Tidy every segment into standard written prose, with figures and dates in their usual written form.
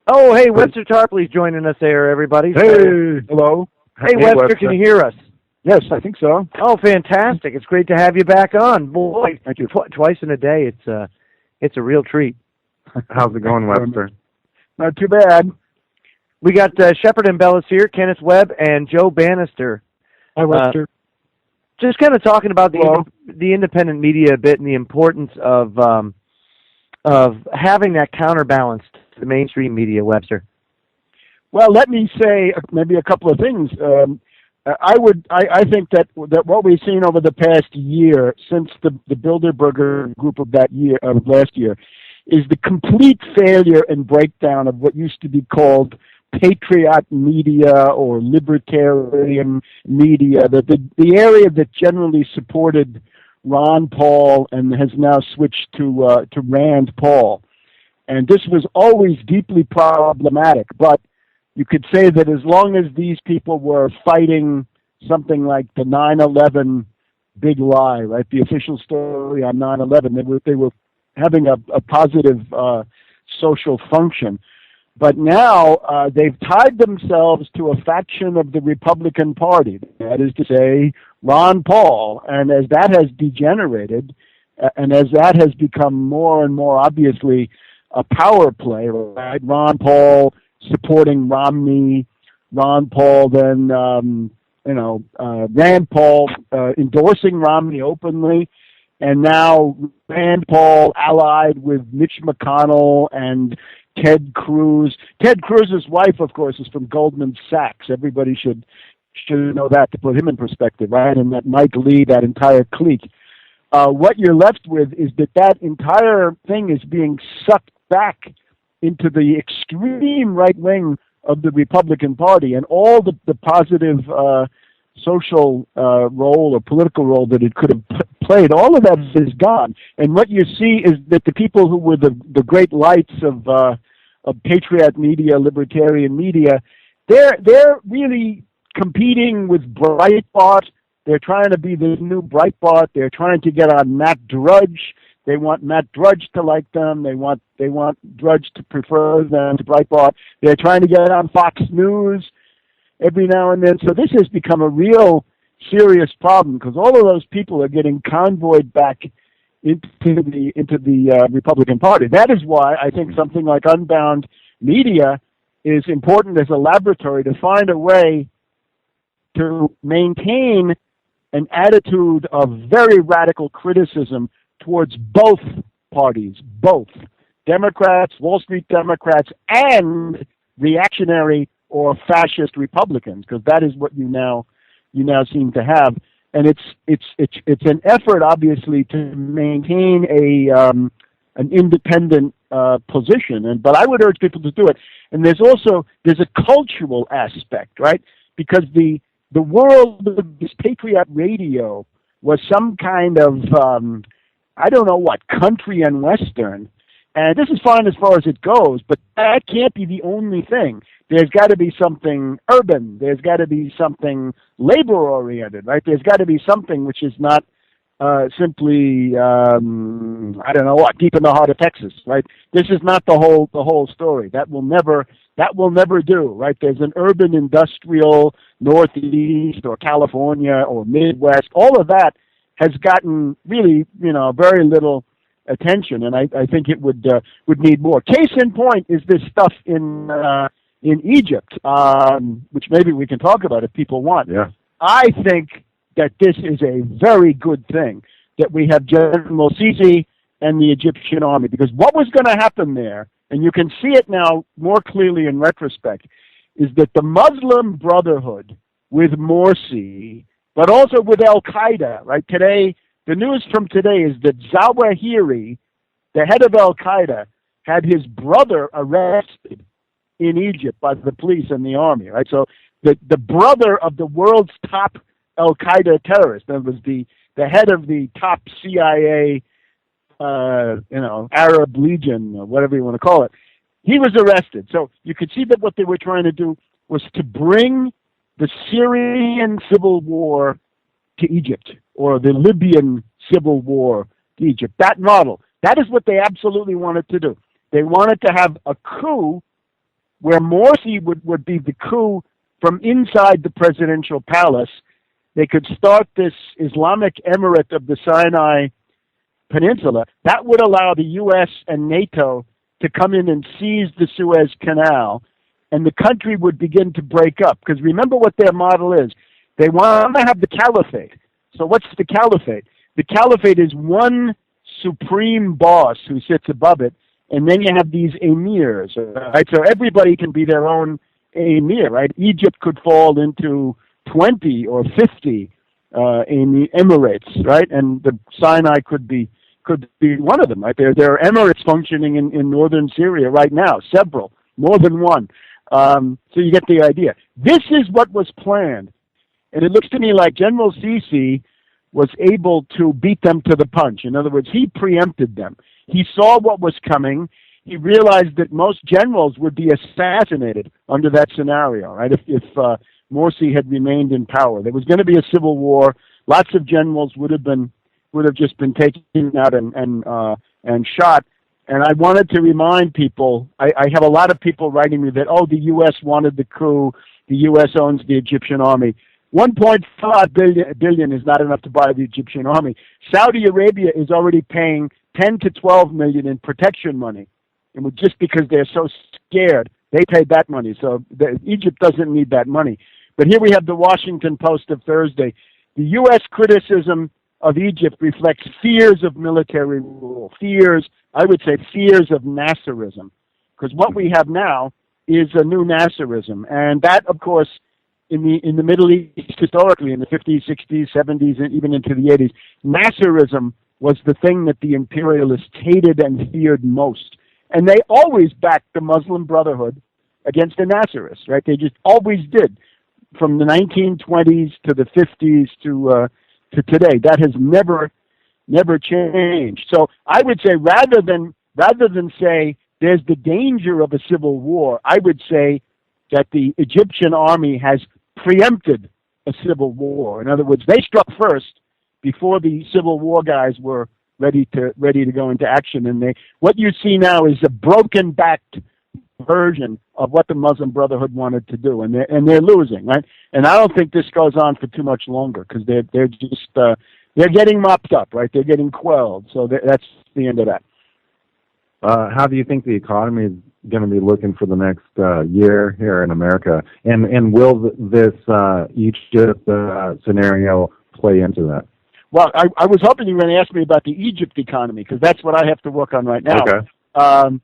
Oh, hey, Webster Tarpley's joining us there, everybody. Hey, hello. Hey, Webster, can you hear us? Yes, I think so. Oh, fantastic! It's great to have you back on. Boy, Thank you. Twice in a day. It's a real treat. How's it going, Webster? Not too bad. We got Shepard and Bellis here, Kenneth Webb, and Joe Bannister. Hi, Webster. Just kind of talking about the independent media a bit and the importance of having that counterbalance to the mainstream media, Webster. Well, let me say maybe a couple of things. I think that what we've seen over the past year, since the Bilderberger group of last year, is the complete failure and breakdown of what used to be called patriot media or libertarian media, the area that generally supported Ron Paul and has now switched to Rand Paul. And this was always deeply problematic, but you could say that as long as these people were fighting something like the 9/11 big lie, right, the official story on 9/11, they were having a positive social function. But now they've tied themselves to a faction of the Republican Party, that is to say, Ron Paul. And as that has degenerated, and as that has become more and more obviously a power play, right? Ron Paul supporting Romney, Ron Paul then, Rand Paul endorsing Romney openly, and now Rand Paul allied with Mitch McConnell and Ted Cruz. Ted Cruz's wife, of course, is from Goldman Sachs. Everybody should know that to put him in perspective, right? And that Mike Lee, that entire clique. What you're left with is that entire thing is being sucked back into the extreme right wing of the Republican Party, and all the positive social role or political role that it could have played, all of that is gone. And what you see is that the people who were the great lights of patriot media, libertarian media, they're really competing with Breitbart. They're trying to be the new Breitbart. They're trying to get on Matt Drudge. They want Matt Drudge to like them. They want Drudge to prefer them to Breitbart. They're trying to get on Fox News every now and then. So this has become a real serious problem because all of those people are getting convoyed back into the Republican Party. That is why I think something like Unbound Media is important as a laboratory to find a way to maintain an attitude of very radical criticism towards both parties, both Democrats, Wall Street Democrats, and reactionary or fascist Republicans, because that is what you now seem to have, and it's an effort, obviously, to maintain an independent position. But I would urge people to do it. And there's a cultural aspect, right? Because the world of this patriot radio was some kind of I don't know what, country and western. And this is fine as far as it goes, but that can't be the only thing. There's got to be something urban. There's got to be something labor-oriented, right? There's got to be something which is not simply, I don't know what, deep in the heart of Texas, right? This is not the whole story. That will never do, right? There's an urban industrial Northeast or California or Midwest. All of that has gotten really, very little attention, and I think it would need more. Case in point is this stuff in Egypt, which maybe we can talk about if people want. Yeah. I think that this is a very good thing that we have General Sisi and the Egyptian army, because what was going to happen there, and you can see it now more clearly in retrospect, is that the Muslim Brotherhood with Morsi, but also with Al-Qaeda, right? Today, the news from today is that Zawahiri, the head of Al-Qaeda, had his brother arrested in Egypt by the police and the army, right? So the brother of the world's top Al-Qaeda terrorist, that was the head of the top CIA, Arab Legion, or whatever you want to call it, he was arrested. So you could see that what they were trying to do was to bring the Syrian civil war to Egypt, or the Libyan civil war to Egypt. That model, that is what they absolutely wanted to do. They wanted to have a coup where Morsi would be the coup from inside the presidential palace. They could start this Islamic Emirate of the Sinai Peninsula. That would allow the U.S. and NATO to come in and seize the Suez Canal, and the country would begin to break up. Because remember what their model is. They want to have the caliphate. So what's the caliphate? The caliphate is one supreme boss who sits above it, and then you have these emirs, right? So everybody can be their own emir, right? Egypt could fall into 20 or 50 emirates, right? And the Sinai could be one of them, right? There are emirates functioning in northern Syria right now, several, more than one. So you get the idea. This is what was planned. And it looks to me like General Sisi was able to beat them to the punch. In other words, he preempted them. He saw what was coming. He realized that most generals would be assassinated under that scenario, right? If Morsi had remained in power, there was going to be a civil war. Lots of generals would have just been taken out and shot. And I wanted to remind people. I have a lot of people writing me that the U.S. wanted the coup. The U.S. owns the Egyptian army. 1.5 billion is not enough to buy the Egyptian army. Saudi Arabia is already paying 10 to 12 million in protection money, and just because they're so scared, they paid that money. So Egypt doesn't need that money. But here we have the Washington Post of Thursday. The U.S. criticism of Egypt reflects fears of military rule, I would say fears of Nasserism, because what we have now is a new Nasserism, and that, of course, in the Middle East, historically, in the 50s, 60s, 70s, and even into the 80s, Nasserism was the thing that the imperialists hated and feared most. And they always backed the Muslim Brotherhood against the Nasserists, right? They just always did, from the 1920s to the 50s to today. That has never changed. So I would say rather than say there's the danger of a civil war, I would say that the Egyptian army has preempted a civil war. In other words, they struck first before the Civil War guys were ready to go into action. And what you see now is a broken-backed version of what the Muslim Brotherhood wanted to do, and they're losing, right? And I don't think this goes on for too much longer because they're just they're getting mopped up, right? They're getting quelled. So that's the end of that. How do you think the economy is going to be looking for the next year here in America? And will this Egypt scenario play into that? Well, I was hoping you were going to ask me about the Egypt economy because that's what I have to work on right now. Okay.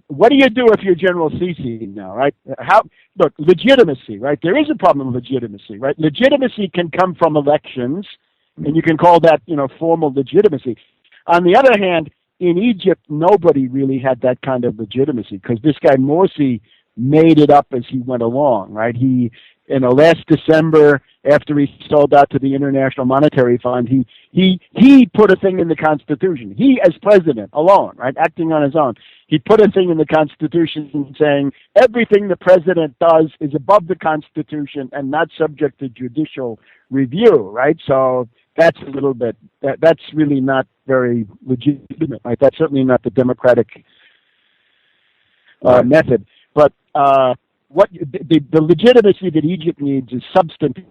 What do you do if you're General Sisi now, right? Look, legitimacy, right? There is a problem with legitimacy, right? Legitimacy can come from elections, and you can call that, formal legitimacy. On the other hand, in Egypt, nobody really had that kind of legitimacy because this guy Morsi made it up as he went along, right? He, last December, after he sold out to the International Monetary Fund, he put a thing in the Constitution. He, as president, alone, right, acting on his own, he put a thing in the Constitution saying everything the president does is above the Constitution and not subject to judicial review, right? So that's a little bit, that's really not very legitimate, right? That's certainly not the democratic method. But what the legitimacy that Egypt needs is substantive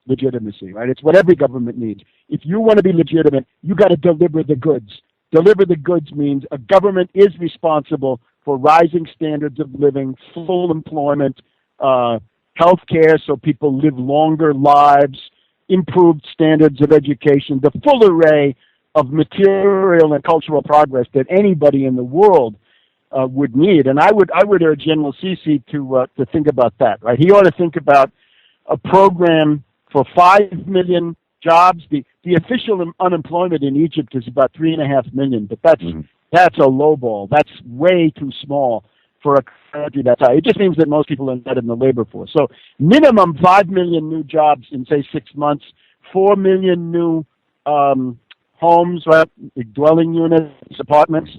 legitimacy, right? It's what every government needs. If you want to be legitimate, you got to deliver the goods. Deliver the goods means a government is responsible for rising standards of living, full employment, health care so people live longer lives, improved standards of education, the full array of material and cultural progress that anybody in the world would need. And I would urge General Sisi to think about that, right? He ought to think about a program for 5 million jobs. The official unemployment in Egypt is about 3.5 million, but that's a low ball. That's way too small for a country that's high. It just means that most people are not in the labor force. So minimum 5 million new jobs in, say, 6 months, 4 million new homes, right? Dwelling units, apartments.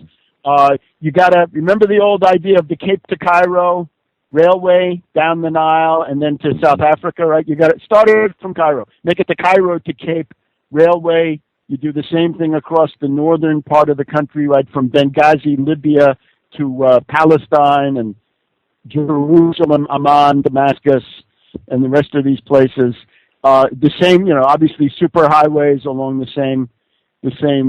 You got to remember the old idea of the Cape to Cairo railway down the Nile and then to South Africa, right? You got to start it from Cairo. Make it the Cairo to Cape railway. You do the same thing across the northern part of the country, right, from Benghazi, Libya, to Palestine, and Jerusalem, Amman, Damascus, and the rest of these places. The same, obviously superhighways along the same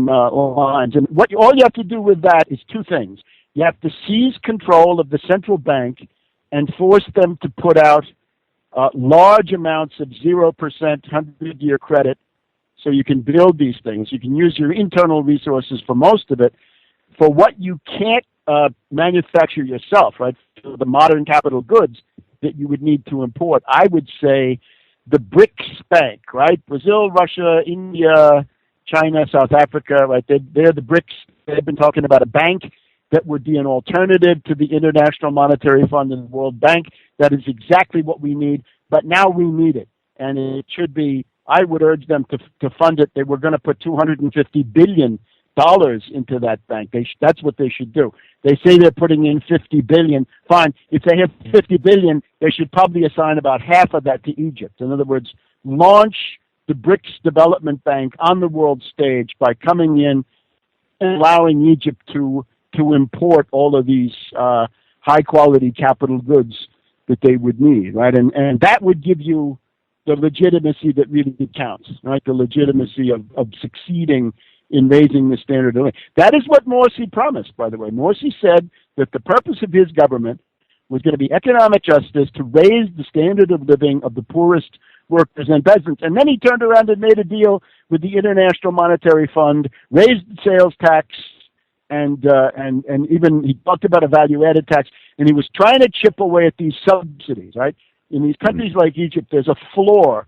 lines. And all you have to do with that is two things. You have to seize control of the central bank and force them to put out large amounts of 0% 100-year credit so you can build these things. You can use your internal resources for most of it. For what you can't manufacture yourself, right, for the modern capital goods that you would need to import, I would say the BRICS bank, right? Brazil, Russia, India, China, South Africa, right? They're the BRICS. They've been talking about a bank that would be an alternative to the International Monetary Fund and the World Bank. That is exactly what we need, but now we need it. And it should be, I would urge them to fund it. They were going to put $250 billion into that bank. That's what they should do. They say they're putting in $50 billion. Fine. If they have $50 billion, they should probably assign about half of that to Egypt. In other words, launch the BRICS Development Bank on the world stage by coming in and allowing Egypt to import all of these high-quality capital goods that they would need, right? And that would give you the legitimacy that really counts, right? The legitimacy of succeeding in raising the standard of living. That is what Morsi promised, by the way. Morsi said that the purpose of his government was going to be economic justice, to raise the standard of living of the poorest workers and peasants. And then he turned around and made a deal with the International Monetary Fund, raised the sales tax, and even he talked about a value-added tax, and he was trying to chip away at these subsidies, right? In these countries like Egypt, there's a floor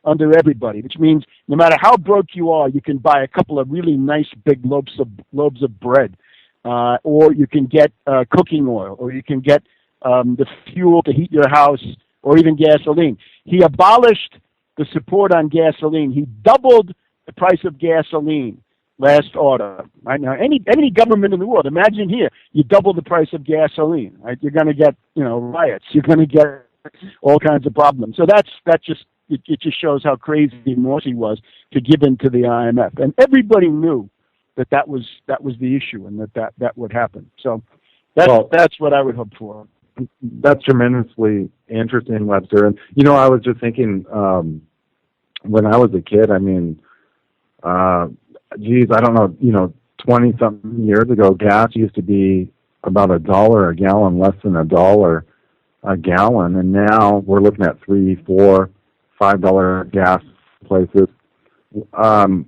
under everybody, which means no matter how broke you are, you can buy a couple of really nice big loaves of bread, or you can get cooking oil, or you can get the fuel to heat your house, or even gasoline. He abolished the support on gasoline. He doubled the price of gasoline last autumn. Right now, any government in the world, imagine here, you double the price of gasoline. Right, you're going to get riots. You're going to get all kinds of problems. So that just shows how crazy Morsi was to give in to the IMF, and everybody knew that was the issue, and that would happen. So that's what I would hope for. That's tremendously interesting, Webster. And I was just thinking, when I was a kid, I mean, I don't know, 20-something years ago, gas used to be about $1 a gallon, less than $1 a gallon, and now we're looking at $3, $4, $5 gas places. Do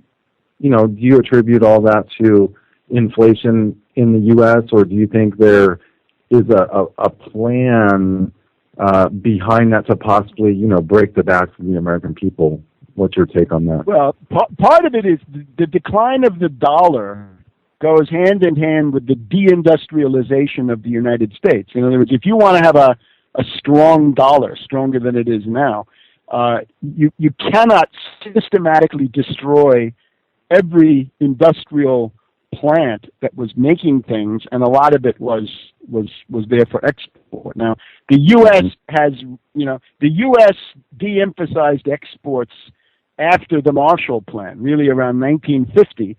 you attribute all that to inflation in the U.S., or do you think there is a plan behind that to possibly, break the backs of the American people? What's your take on that? Well, part of it is the decline of the dollar goes hand in hand with the deindustrialization of the United States. In other words, if you want to have a strong dollar, stronger than it is now, you cannot systematically destroy every industrial plant that was making things, and a lot of it was there for export. Now, the U.S. has, the U.S. de-emphasized exports after the Marshall Plan, really around 1950.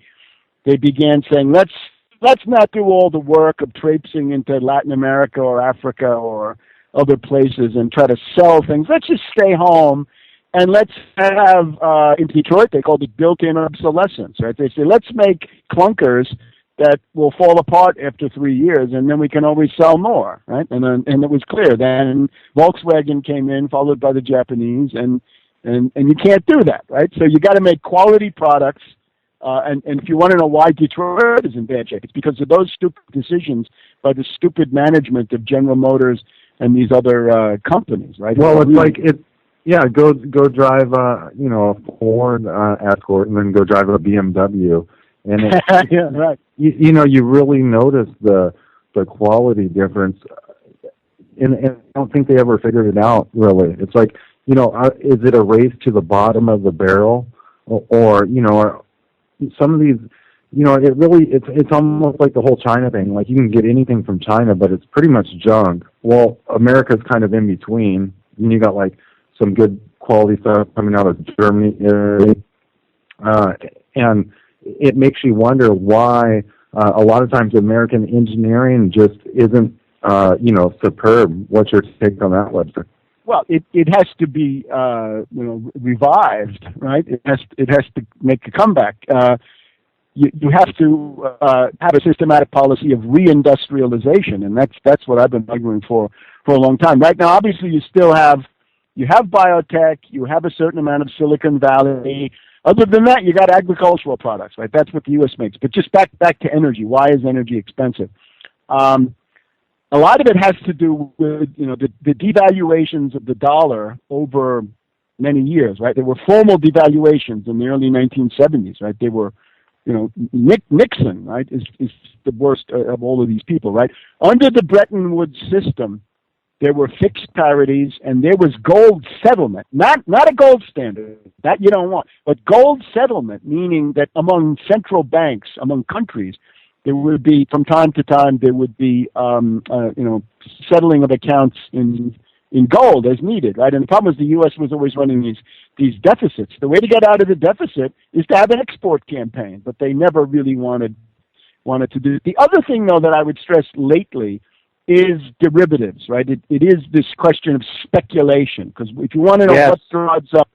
They began saying, let's not do all the work of traipsing into Latin America or Africa or other places and try to sell things. Let's just stay home, and let's have, in Detroit, they called it built-in obsolescence, right? They say, let's make clunkers that will fall apart after 3 years, and then we can always sell more, right? And it was clear. Then Volkswagen came in, followed by the Japanese, and you can't do that, right? So you got to make quality products, and if you want to know why Detroit is in bad shape, it's because of those stupid decisions by the stupid management of General Motors and these other companies, right? Well, it's like go drive a Ford Escort, and then go drive a BMW, and yeah, right. You really notice the quality difference, and I don't think they ever figured it out. Really, it's like is it a race to the bottom of the barrel, or some of these. It's almost like the whole China thing. Like, you can get anything from China, but it's pretty much junk. Well, America's kind of in between. And you got like some good quality stuff coming out of Germany, and it makes you wonder why a lot of times American engineering just isn't superb. What's your take on that, Webster? Well, it has to be revived, right? It has to make a comeback. You have to have a systematic policy of reindustrialization, and that's what I've been arguing for a long time. Right now, obviously, you have biotech, you have a certain amount of Silicon Valley. Other than that, you got agricultural products, right? That's what the U.S. makes. But just back to energy. Why is energy expensive? A lot of it has to do with the devaluations of the dollar over many years, right? There were formal devaluations in the early 1970s, right? They were, Nixon, right, is the worst of all of these people, right? Under the Bretton Woods system, there were fixed parities and there was gold settlement, not a gold standard that you don't want, but gold settlement, meaning that among central banks, among countries, there would be, from time to time, there would be, settling of accounts in gold as needed, right? And the problem is the U.S. was always running these deficits. The way to get out of the deficit is to have an export campaign, but they never really wanted to do it. The other thing, though, that I would stress lately is derivatives, right? It is this question of speculation, because if you want to know what drives up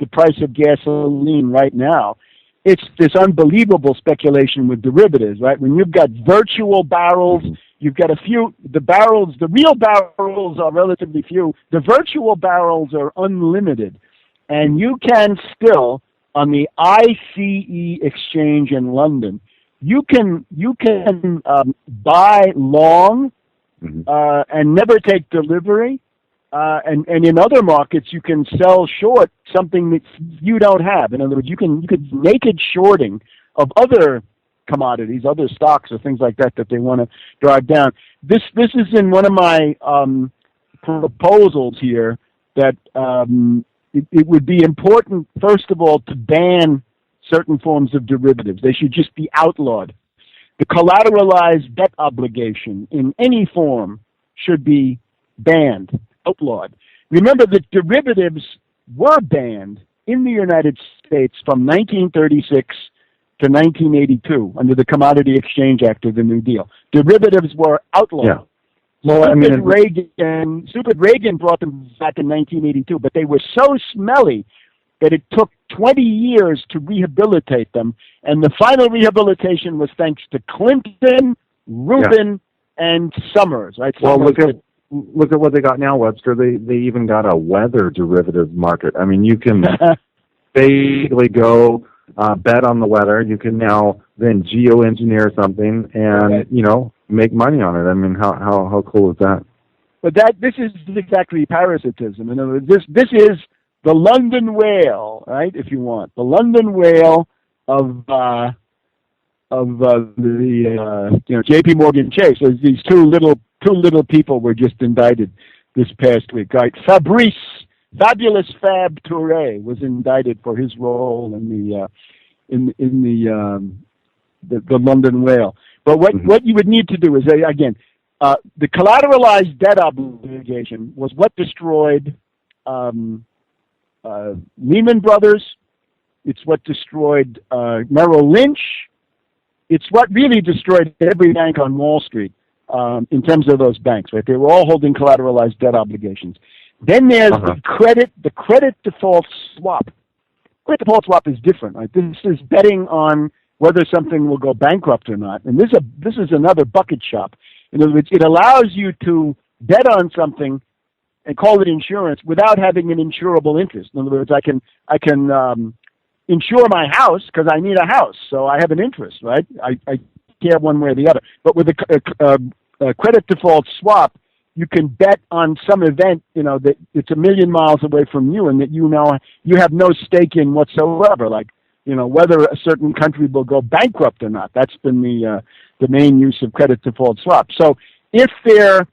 the price of gasoline right now, it's this unbelievable speculation with derivatives, right? When you've got virtual barrels, you've got the real barrels are relatively few. The virtual barrels are unlimited. And you can still, on the ICE exchange in London, you can buy long and never take delivery. And in other markets, you can sell short something that you don't have. In other words, you could naked shorting of other commodities, other stocks or things like that they want to drive down. This is in one of my proposals here that it would be important, first of all, to ban certain forms of derivatives. They should just be outlawed. The collateralized debt obligation in any form should be banned, outlawed. Remember that derivatives were banned in the United States from 1936 to 1982 under the Commodity Exchange Act of the New Deal. Derivatives were outlawed. Yeah. Well, stupid Reagan brought them back in 1982, but they were so smelly that it took 20 years to rehabilitate them, and the final rehabilitation was thanks to Clinton, Rubin, and Summers. Right? Well, look at what they got now, Webster. They even got a weather derivatives market. I mean, you can basically go bet on the weather. You can now then geoengineer something and make money on it. I mean, how cool is that? But this is exactly parasitism. In other words, this is the London whale, right? If you want the London whale of the J.P. Morgan Chase. So these two little people were just indicted this past week. Right? Fabulous Fab Touré was indicted for his role in the London whale. But what you would need to do is again, the collateralized debt obligation was what destroyed Lehman Brothers. It's what destroyed Merrill Lynch. It's what really destroyed every bank on Wall Street in terms of those banks. Right? They were all holding collateralized debt obligations. Then there's the credit default swap. Credit default swap is different. Right? This is betting on whether something will go bankrupt or not. And this is another bucket shop. In other words, it allows you to bet on something and call it insurance without having an insurable interest. In other words, I can insure my house because I need a house, so I have an interest, right? I care one way or the other. But with a credit default swap, you can bet on some event, that it's a million miles away from you and that you have no stake in whatsoever, like, whether a certain country will go bankrupt or not. That's been the main use of credit default swap. So if they're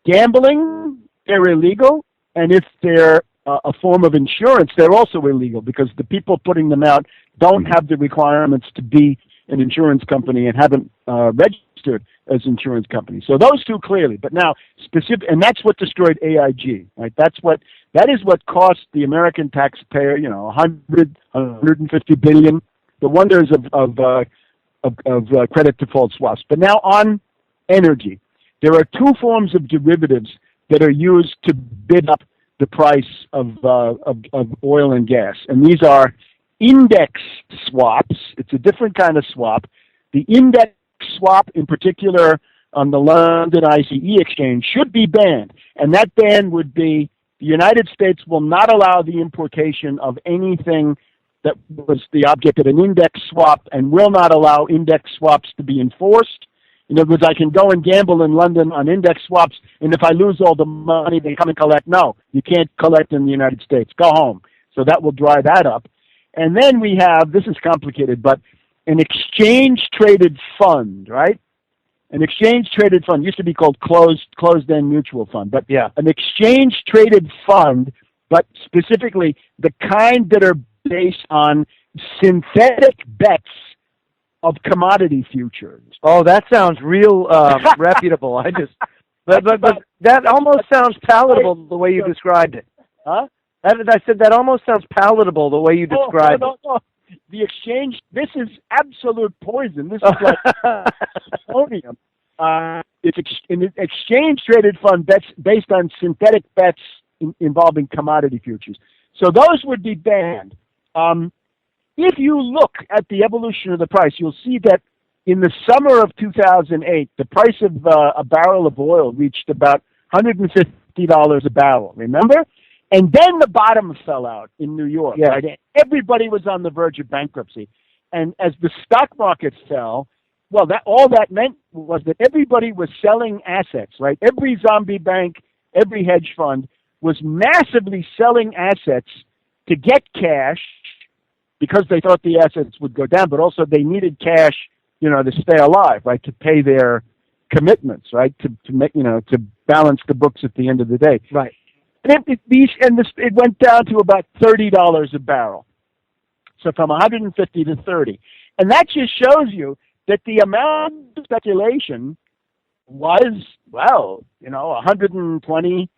gambling, they're illegal, and if they're a form of insurance, they're also illegal because the people putting them out don't have the requirements to be an insurance company and haven't registered as insurance companies. So those two clearly, but now specific, and that's what destroyed AIG, right? That is what cost the American taxpayer, $150 billion. The wonders of credit default swaps. But now on energy, there are two forms of derivatives that are used to bid up the price of oil and gas, and these are index swaps. It's a different kind of swap. The index swap, in particular on the London ICE exchange, should be banned, and that ban would be the United States will not allow the importation of anything that was the object of an index swap, and will not allow index swaps to be enforced. In other words, I can go and gamble in London on index swaps, and if I lose all the money, they come and collect. No, you can't collect in the United States. Go home. So that will dry that up. And then we have, this is complicated, but an exchange-traded fund, right? An exchange-traded fund used to be called closed-end mutual fund, but Yeah. an exchange-traded fund, but specifically the kind that are based on synthetic bets of commodity futures. Oh, that sounds real reputable. But that almost sounds palatable the way you described it. Huh? I said that almost sounds palatable the way you described it. No. The exchange, this is absolute poison. This is like plutonium. It's an exchange-traded fund that's based on synthetic bets involving commodity futures. So those would be banned. If you look at the evolution of the price, you'll see that in the summer of 2008, the price of a barrel of oil reached about $150 a barrel, remember? And then the bottom fell out in New York. Yeah. Right? Everybody was on the verge of bankruptcy. And as the stock market fell, well, all that meant was that everybody was selling assets, right? Every zombie bank, every hedge fund was massively selling assets to get cash because they thought the assets would go down, but also they needed cash, to stay alive, right? To pay their commitments, right? To make, to balance the books at the end of the day. Right. And it went down to about $30 a barrel. So from 150 to 30. And that just shows you that the amount of speculation was, 120,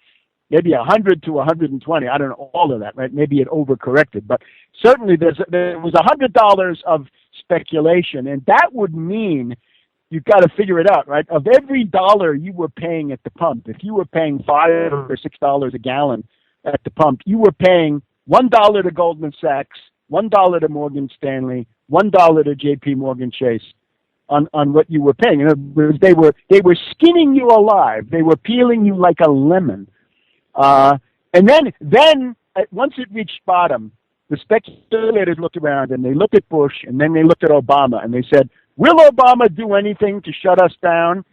maybe 100 to 120. I don't know all of that, right? Maybe it overcorrected. But certainly there was $100 of speculation. And that would mean you've got to figure it out, right? Of every dollar you were paying at the pump, if you were paying $5 or $6 a gallon at the pump, you were paying $1 to Goldman Sachs, $1 to Morgan Stanley, $1 to J.P. Morgan Chase on what you were paying. In other words, they were skinning you alive. They were peeling you like a lemon. And then once it reached bottom, the speculators looked around and they looked at Bush and then they looked at Obama and they said, will Obama do anything to shut us down?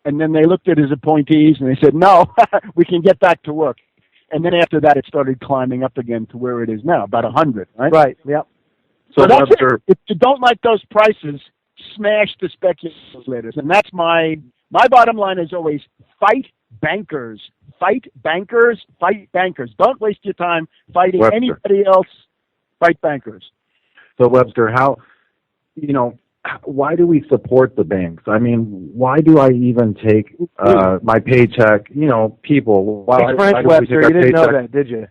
And then they looked at his appointees and they said, no, we can get back to work. And then after that, it started climbing up again to where it is now, about 100, right? Right, yep. So that's Webster, it. If you don't like those prices, smash the speculators. And that's my bottom line is always fight bankers. Fight bankers, fight bankers. Don't waste your time fighting Webster. Anybody else. Fight bankers. So Webster, why do we support the banks? I mean, why do I even take my paycheck? People. Why French, Webster, you didn't know that, did you?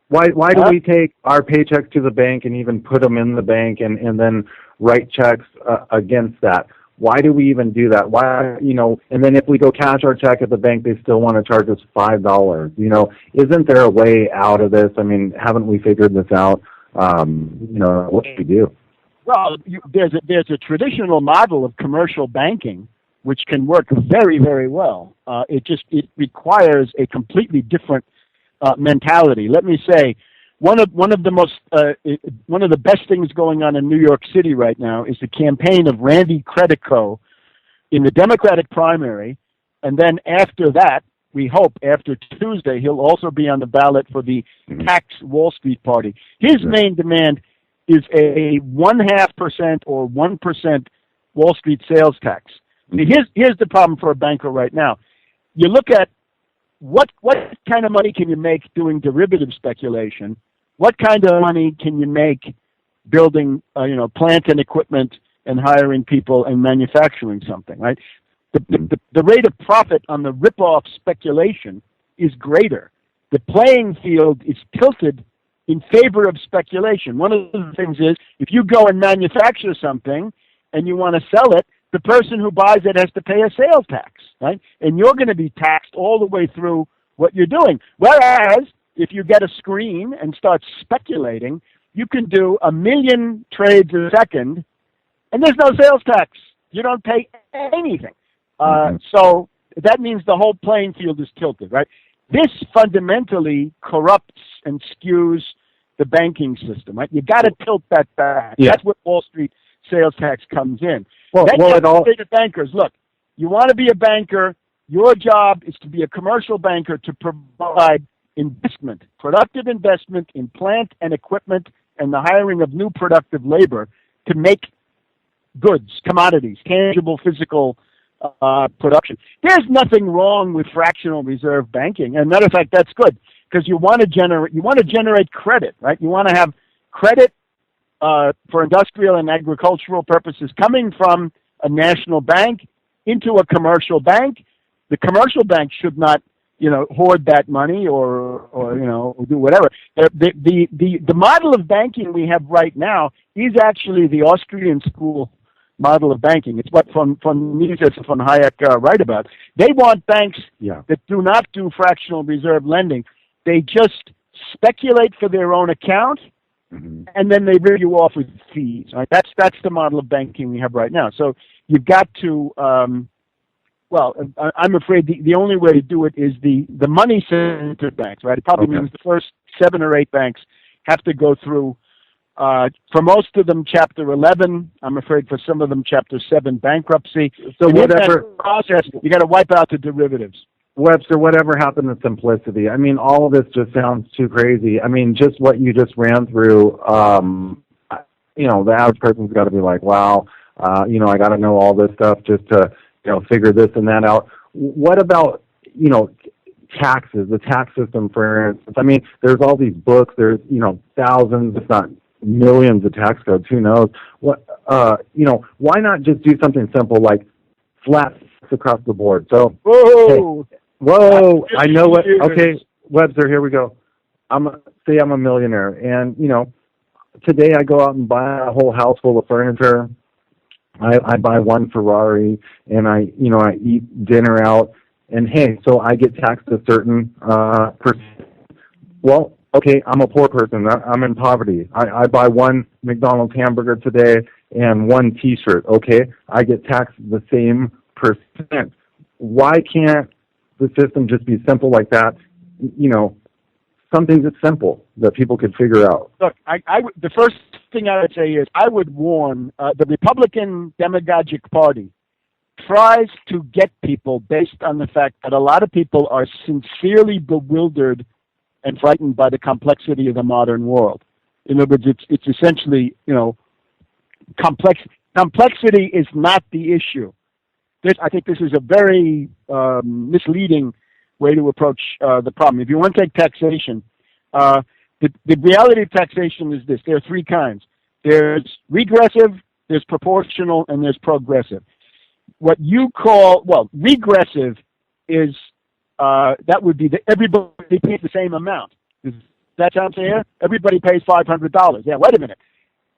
Why do we take our paychecks to the bank and even put them in the bank and then write checks against that? Why do we even do that? Why, and then if we go cash our check at the bank, they still want to charge us $5. Isn't there a way out of this? I mean, haven't we figured this out? What should we do? Well, there's a traditional model of commercial banking which can work very, very well. It requires a completely different mentality. Let me say, one of the best things going on in New York City right now is the campaign of Randy Credico in the Democratic primary, and then after that, we hope after Tuesday he'll also be on the ballot for the Tax Wall Street Party. His main demand is a 0.5% or 1% Wall Street sales tax. Here's the problem for a banker right now. You look at what kind of money can you make doing derivative speculation? What kind of money can you make building, plant and equipment and hiring people and manufacturing something, right? The rate of profit on the rip-off speculation is greater. The playing field is tilted in favor of speculation. One of the things is if you go and manufacture something and you want to sell it, the person who buys it has to pay a sales tax, right? And you're going to be taxed all the way through what you're doing. Whereas if you get a screen and start speculating, you can do 1 million trades a second, and there's no sales tax. You don't pay anything. So that means the whole playing field is tilted, right? This fundamentally corrupts and skews the banking system, right? You got to tilt that back. Yeah. That's where Wall Street sales tax comes in. Well, Then you have it all. to say to bankers, look, you want to be a banker, your job is to be a commercial banker to provide investment, productive investment in plant and equipment and the hiring of new productive labor to make goods, commodities, tangible physical production. There's nothing wrong with fractional reserve banking. And matter of fact, that's good because you want to generate credit, right? You want to have credit for industrial and agricultural purposes coming from a national bank into a commercial bank. The commercial bank should not, hoard that money or do whatever. The model of banking we have right now is actually the Austrian school model of banking. It's what von Mises and von Hayek write about. They want banks that do not do fractional reserve lending. They just speculate for their own account, and then they rip you off with fees. Right? That's the model of banking we have right now. So you've got to, I'm afraid the only way to do it is the money-centered banks. Right? It probably means the first 7 or 8 banks have to go through. For most of them, Chapter 11. I'm afraid for some of them, Chapter 7 bankruptcy. So whatever process, you got to wipe out the derivatives. Webster, whatever happened to simplicity? I mean, all of this just sounds too crazy. I mean, just what you just ran through, the average person's got to be like, wow, I got to know all this stuff just to, figure this and that out. What about, taxes, the tax system, for instance? I mean, there's all these books, there's, thousands, if not millions of tax codes, who knows? What, why not just do something simple like flat across the board? So, Whoa! I know what. Okay, Webster, here we go. I'm a millionaire, and today I go out and buy a whole house full of furniture. I buy one Ferrari, and I eat dinner out, and hey, so I get taxed a certain percent. Well, okay, I'm a poor person. I'm in poverty. I buy one McDonald's hamburger today and one T-shirt. Okay, I get taxed the same percent. Why can't the system just be simple like that? Something that's simple that people could figure out. Look, the first thing I would say is I would warn the Republican Demagogic Party tries to get people based on the fact that a lot of people are sincerely bewildered and frightened by the complexity of the modern world. In other words, it's essentially, complexity is not the issue. I think this is a very misleading way to approach the problem. If you want to take taxation, the reality of taxation is this. There are 3 kinds. There's regressive, there's proportional, and there's progressive. What you call, regressive is, that would be everybody pays the same amount. Does that sound fair? Everybody pays $500. Yeah, wait a minute.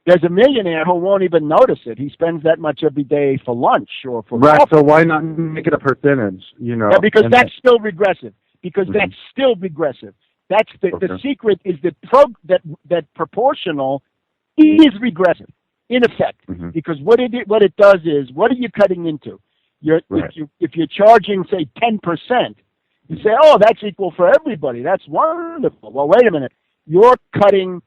There's a millionaire who won't even notice it. He spends that much every day for lunch or for coffee. So why not make it a percentage? Yeah, because that's still regressive. That's still regressive. That's the secret is that proportional is regressive in effect. Because what it does is, what are you cutting into? If you're charging, say, 10%, you say, oh, that's equal for everybody. That's wonderful. Well, wait a minute. You're cutting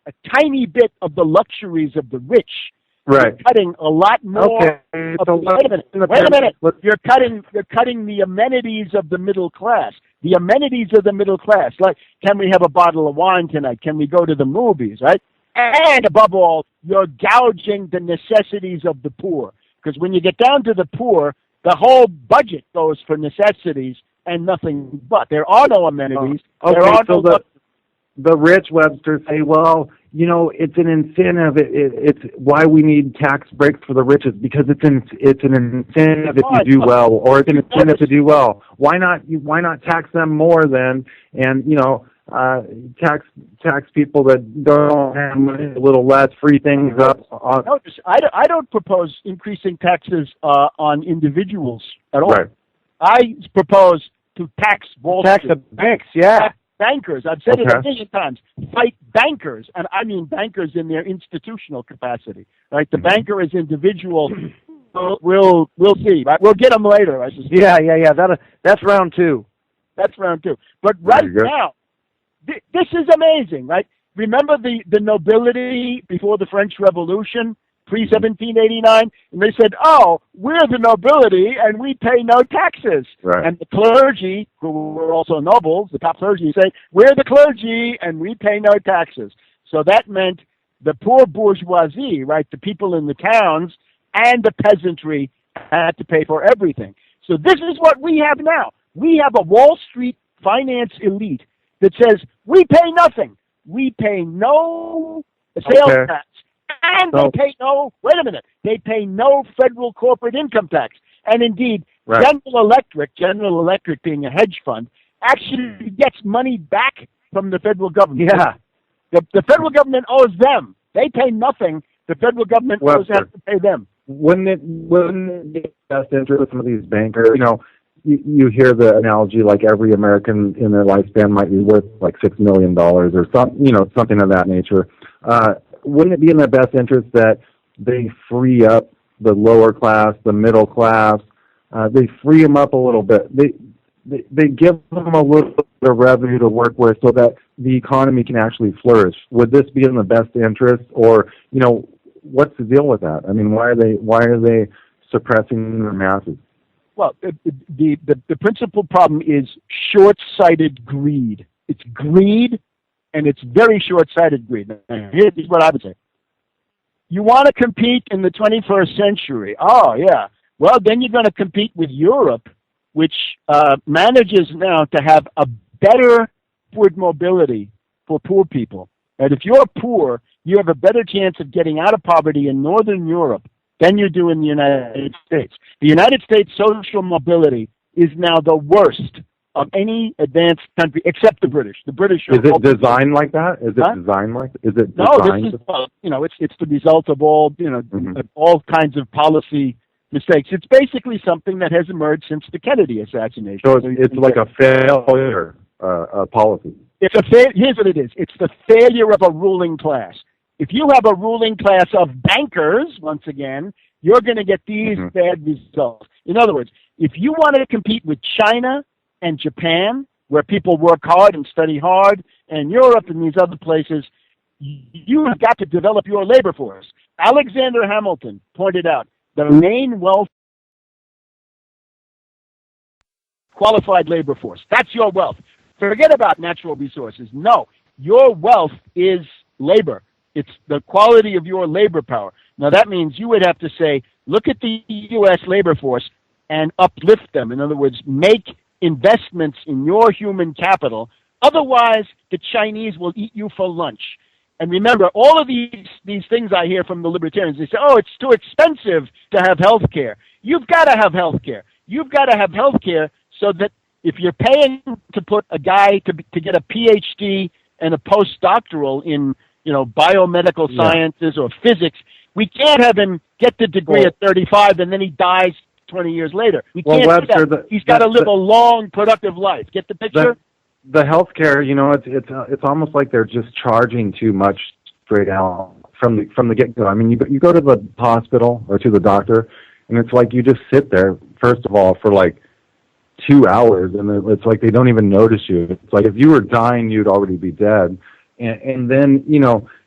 a tiny bit of the luxuries of the rich. Right. You're cutting a lot more. Okay. Wait a minute. You're cutting the amenities of the middle class. The amenities of the middle class, like, can we have a bottle of wine tonight? Can we go to the movies, right? And above all, you're gouging the necessities of the poor. Because when you get down to the poor, the whole budget goes for necessities and nothing but. There are no amenities. The rich, Webster, say, well, it's an incentive. It's why we need tax breaks for the riches, because it's an incentive if you do well, or it's an incentive to do well. Why not tax them more then? And tax people that don't have money a little less, free things up. No, I don't propose increasing taxes on individuals at all. Right. I propose to tax Wall Tax Street. the banks, yeah. Tax bankers. I've said it a Okay. million times. Fight bankers, and I mean bankers in their institutional capacity. Right? The banker is individual. We'll see. Right? We'll get them later. I suspect. Yeah. That's round two. That's round two. But right Very good. now, this is amazing, right? Remember the nobility before the French Revolution, pre-1789? And they said, oh, we're the nobility and we pay no taxes. Right. And the clergy, who were also nobles, the top clergy, say, we're the clergy and we pay no taxes. So that meant the poor bourgeoisie, right, the people in the towns and the peasantry had to pay for everything. So this is what we have now. We have a Wall Street finance elite that says, we pay nothing. We pay no sales tax. And they pay no, wait a minute, they pay no federal corporate income tax. And indeed, Right. General Electric being a hedge fund, actually gets money back from the federal government. Yeah. The federal government owes them. They pay nothing. The federal government owes Webster. has to pay them. Wouldn't it be the best interest of some of these bankers? You hear the analogy like every American in their lifespan might be worth like $6 million or something of that nature. Wouldn't it be in their best interest that they free up the lower class, the middle class? They free them up a little bit. They give them a little bit of revenue to work with so that the economy can actually flourish. Would this be in the best interest, or what's the deal with that? I mean, why are they suppressing the masses? Well, the principal problem is short-sighted greed. It's greed, and it's very short-sighted greed. Here's what I would say. You want to compete in the 21st century. Oh, yeah. Well, then you're going to compete with Europe, which manages now to have a better upward mobility for poor people. And if you're poor, you have a better chance of getting out of poverty in Northern Europe than you do in the United States. The United States social mobility is now the worst of any advanced country except the British. The British are Is it designed like that? Is it designed like? Is it no? designed? This is it's the result of all all kinds of policy mistakes. It's basically something that has emerged since the Kennedy assassination. So it's like a failure policy. It's here's what it is. It's the failure of a ruling class. If you have a ruling class of bankers, once again, you're going to get these bad results. In other words, if you want to compete with China and Japan, where people work hard and study hard, and Europe and these other places, you have got to develop your labor force. Alexander Hamilton pointed out the main wealth, qualified labor force. That's your wealth. Forget about natural resources. No, your wealth is labor. It's the quality of your labor power. Now, that means you would have to say, look at the U.S. labor force and uplift them. In other words, make investments in your human capital. Otherwise, the Chinese will eat you for lunch. And remember, all of these things I hear from the libertarians, they say, oh, it's too expensive to have health care. You've got to have health care. You've got to have health care so that if you're paying to put a guy to get a PhD and a postdoctoral in biomedical sciences or physics, we can't have him get the degree at 35 and then he dies 20 years later. We can't do Webster, that. He's got to live a long, productive life. Get the picture? The healthcare, it's almost like they're just charging too much straight out from the get-go. I mean, you go to the hospital or to the doctor, and it's like you just sit there, first of all, for like 2 hours, and it's like they don't even notice you. It's like if you were dying, you'd already be dead. And then,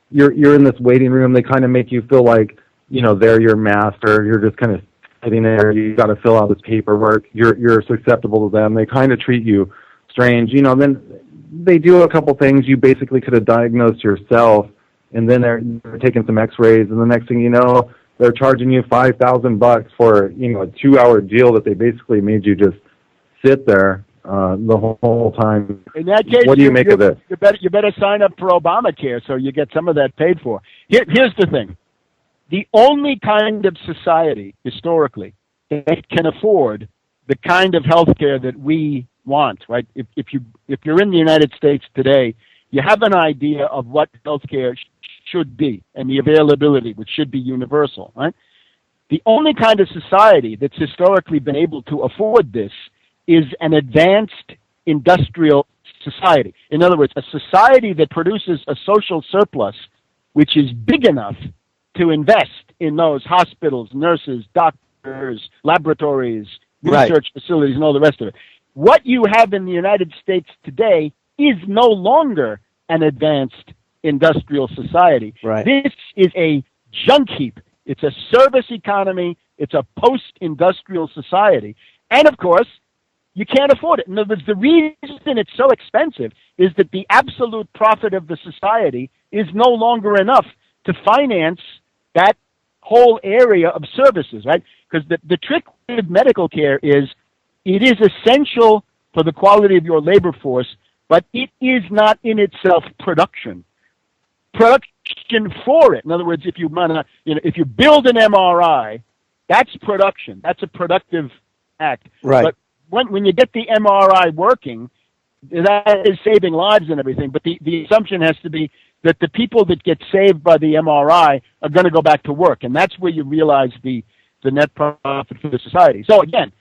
you're in this waiting room. They kind of make you feel like, they're your master. You're just kind of sitting there. You got to fill out this paperwork. You're susceptible to them. They kind of treat you strange. Then they do a couple things you basically could have diagnosed yourself, and then they're taking some x-rays, and the next thing you know, they're charging you $5,000 for, a 2-hour deal that they basically made you just sit there the whole time. In that case, what do you make of this? You better sign up for Obamacare so you get some of that paid for. Here's the thing. The only kind of society, historically, that can afford the kind of health care that we want, right? If you're in the United States today, you have an idea of what healthcare should be and the availability, which should be universal, right? The only kind of society that's historically been able to afford this is an advanced industrial society. In other words, a society that produces a social surplus which is big enough to invest in those hospitals, nurses, doctors, laboratories, research facilities, and all the rest of it. What you have in the United States today is no longer an advanced industrial society. Right. This is a junk heap. It's a service economy. It's a post-industrial society. And, of course, you can't afford it. In other words, the reason it's so expensive is that the absolute profit of the society is no longer enough to finance that whole area of services, right? Because the trick with medical care is it is essential for the quality of your labor force, but it is not in itself production. Production for it. In other words, if you if you build an MRI, that's production. That's a productive act. Right. But when you get the MRI working, that is saving lives and everything. But the assumption has to be that the people that get saved by the MRI are going to go back to work, and that's where you realize the net profit for the society. So again,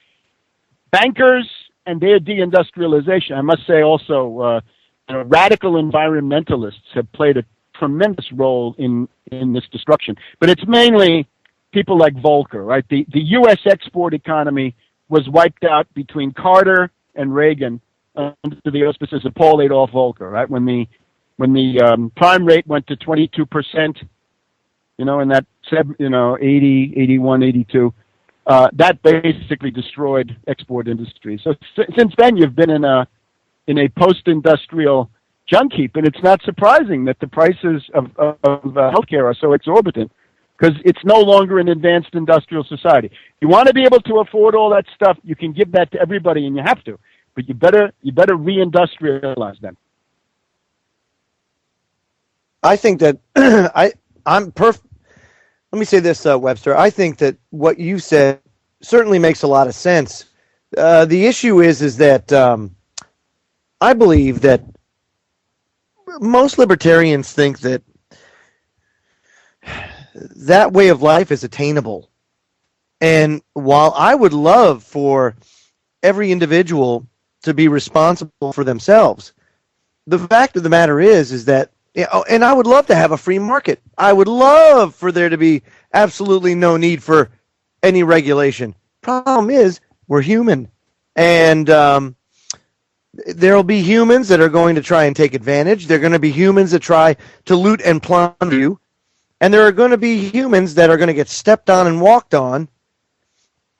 bankers and their deindustrialization. I must say also, radical environmentalists have played a tremendous role in this destruction. But it's mainly people like Volcker, right? The U.S. export economy was wiped out between Carter and Reagan under the auspices of Paul Adolph Volcker, right? When the prime rate went to 22%, in that 80, 81, 82, that basically destroyed export industry. So since then, you've been in a post-industrial junk heap, and it's not surprising that the prices of healthcare are so exorbitant, because it's no longer an advanced industrial society. You want to be able to afford all that stuff, you can give that to everybody, and you have to, but you better reindustrialize them. I think that let me say this, Webster. I think that what you said certainly makes a lot of sense. The issue is that I believe that most libertarians think that way of life is attainable. And while I would love for every individual to be responsible for themselves, the fact of the matter is that, and I would love to have a free market. I would love for there to be absolutely no need for any regulation. Problem is, we're human. And there'll be humans that are going to try and take advantage. There are going to be humans that try to loot and plunder you. And there are going to be humans that are going to get stepped on and walked on.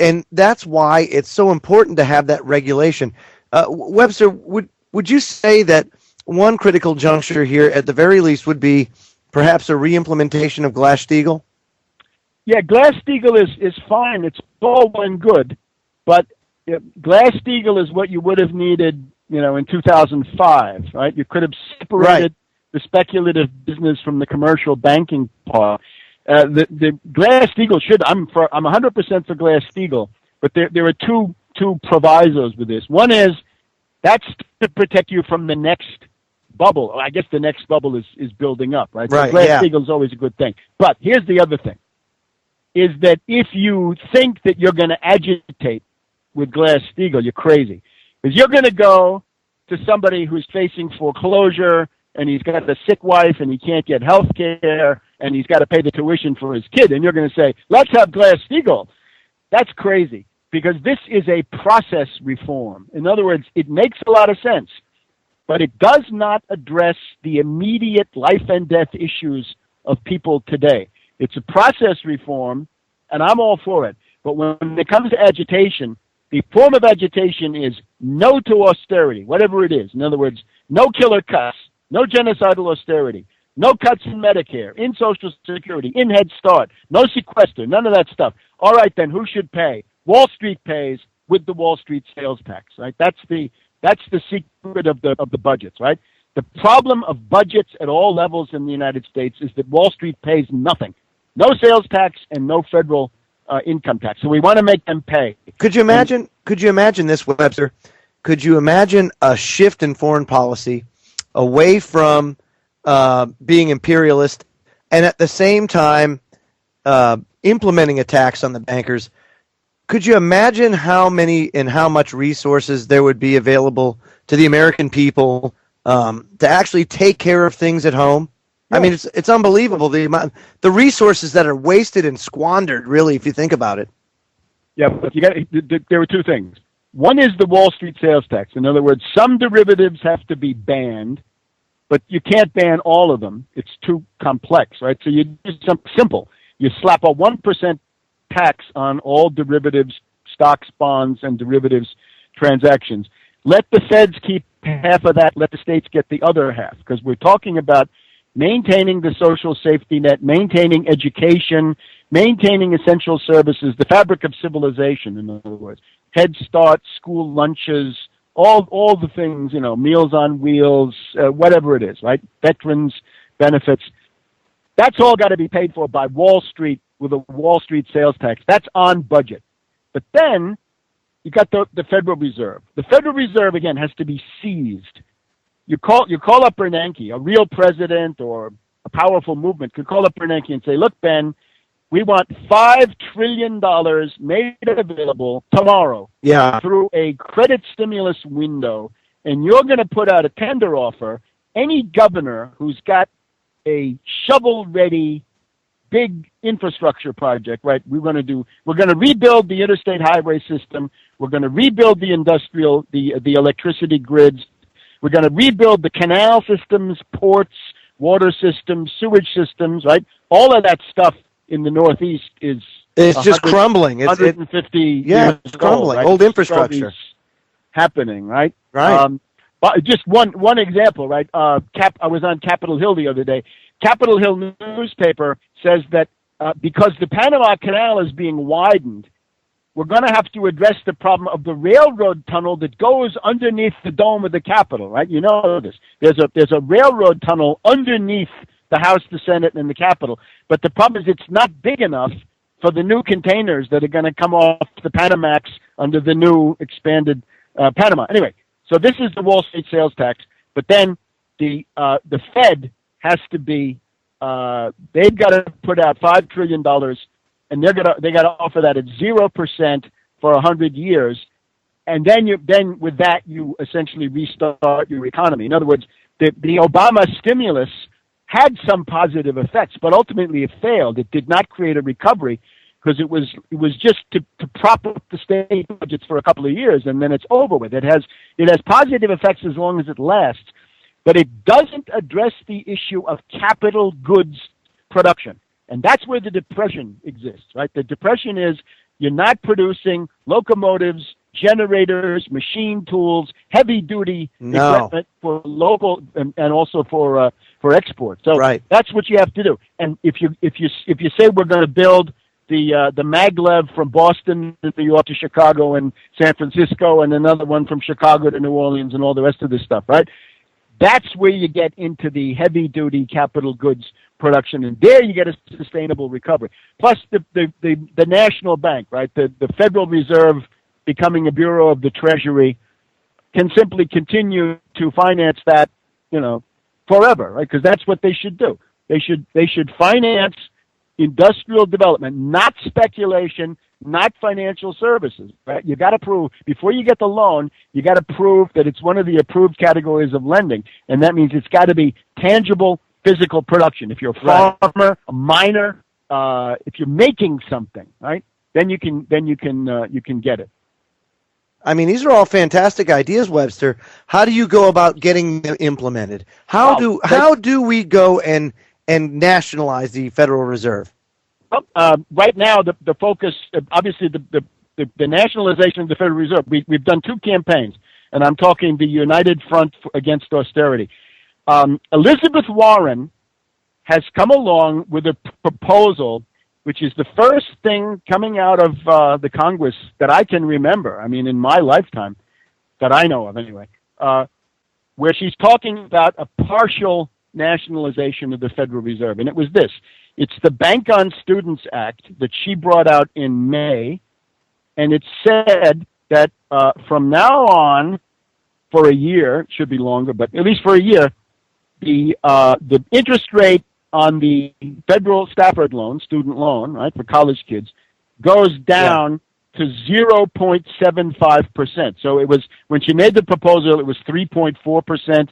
And that's why it's so important to have that regulation. Webster, would you say that one critical juncture here, at the very least, would be perhaps a re-implementation of Glass-Steagall? Yeah, Glass-Steagall is fine. It's all well and good. But Glass-Steagall is what you would have needed, in 2005, right? You could have separated the speculative business from the commercial banking part. The Glass-Steagall I'm 100% for Glass-Steagall, but there are two provisos with this. One is that's to protect you from the next bubble. I guess the next bubble is building up, right? So Glass-Steagall is always a good thing. But here's the other thing, is that if you think that you're going to agitate with Glass-Steagall, you're crazy. Because you're going to go to somebody who's facing foreclosure, and he's got a sick wife, and he can't get health care, and he's got to pay the tuition for his kid, and you're going to say, let's have Glass-Steagall. That's crazy, because this is a process reform. In other words, it makes a lot of sense, but it does not address the immediate life and death issues of people today. It's a process reform, and I'm all for it. But when it comes to agitation, the form of agitation is no to austerity, whatever it is. In other words, no killer cuts, no genocidal austerity, no cuts in Medicare, in Social Security, in Head Start, no sequester, none of that stuff. All right, then, who should pay? Wall Street pays with the Wall Street sales tax, right? That's the secret of the budgets, right? The problem of budgets at all levels in the United States is that Wall Street pays nothing. No sales tax and no federal income tax. So we want to make them pay. Could you imagine this, Webster? could you imagine a shift in foreign policy away from being imperialist and at the same time implementing a tax on the bankers? Could you imagine how many and how much resources there would be available to the American people to actually take care of things at home? Yeah. I mean, it's unbelievable the resources that are wasted and squandered, really, if you think about it. Yeah, but there were two things. One is the Wall Street sales tax. In other words, some derivatives have to be banned, but you can't ban all of them. It's too complex, right? So you do something simple. You slap a 1% tax on all derivatives, stocks, bonds, and derivatives transactions. Let the feds keep half of that. Let the states get the other half, because we're talking about maintaining the social safety net, maintaining education, maintaining essential services, the fabric of civilization, in other words. Head Start, school lunches, all the things, Meals on Wheels, whatever it is, right? Veterans benefits. That's all got to be paid for by Wall Street with a Wall Street sales tax. That's on budget. But then you got the Federal Reserve. The Federal Reserve, again, has to be seized. You call up Bernanke, a real president or a powerful movement could call up Bernanke and say, look, Ben, we want $5 trillion made available tomorrow through a credit stimulus window, and you're going to put out a tender offer. Any governor who's got a shovel-ready big infrastructure project, right? We're going to rebuild the interstate highway system. We're going to rebuild the industrial, the electricity grids. We're going to rebuild the canal systems, ports, water systems, sewage systems, right? All of that stuff in the Northeast it's just crumbling. 150 years it's crumbling. Old, right? Old infrastructure happening, right? Right. But just one example, right? I was on Capitol Hill the other day. Capitol Hill newspaper says that because the Panama Canal is being widened, we're going to have to address the problem of the railroad tunnel that goes underneath the dome of the Capitol, right? You know this. There's a railroad tunnel underneath the House, the Senate, and the Capitol. But the problem is it's not big enough for the new containers that are going to come off the Panamax under the new expanded Panama. Anyway, so this is the Wall Street sales tax. But then the Fed has to be they've got to put out $5 trillion, and they got to offer that at 0% for 100 years, and then with that you essentially restart your economy. In other words, the Obama stimulus had some positive effects, but ultimately it failed. It did not create a recovery because it was just to prop up the state budgets for a couple of years, and then it's over with. It has positive effects as long as it lasts, but it doesn't address the issue of capital goods production. And that's where the depression exists, right? The depression is you're not producing locomotives, generators, machine tools, heavy-duty equipment for local and also for export. So That's what you have to do. And if you say we're going to build the maglev from Boston to New York to Chicago and San Francisco, and another one from Chicago to New Orleans, and all the rest of this stuff, right? That's where you get into the heavy-duty capital goods production, and there you get a sustainable recovery. Plus the national bank, right? The Federal Reserve becoming a bureau of the Treasury can simply continue to finance that, forever, right? Because that's what they should do. They should finance industrial development, not speculation, not financial services, right? You got to prove, before you get the loan, you got to prove that it's one of the approved categories of lending, and that means it's got to be tangible, physical production. If you're a farmer, a miner, if you're making something, right, then you can get it. I mean, these are all fantastic ideas, Webster. How do you go about getting them implemented? How do we go and nationalize the Federal Reserve? Right now, the focus, obviously, the nationalization of the Federal Reserve. We've done two campaigns, and I'm talking the United Front Against Austerity. Elizabeth Warren has come along with a proposal, which is the first thing coming out of the Congress that I can remember, I mean, in my lifetime, that I know of anyway, where she's talking about a partial nationalization of the Federal Reserve. And it was this. It's the Bank on Students Act that she brought out in May, and it said that from now on, for a year, it should be longer, but at least for a year, the interest rate on the federal Stafford loan, student loan, right, for college kids, goes down to 0.75%. So it was, when she made the proposal, it was 3.4%.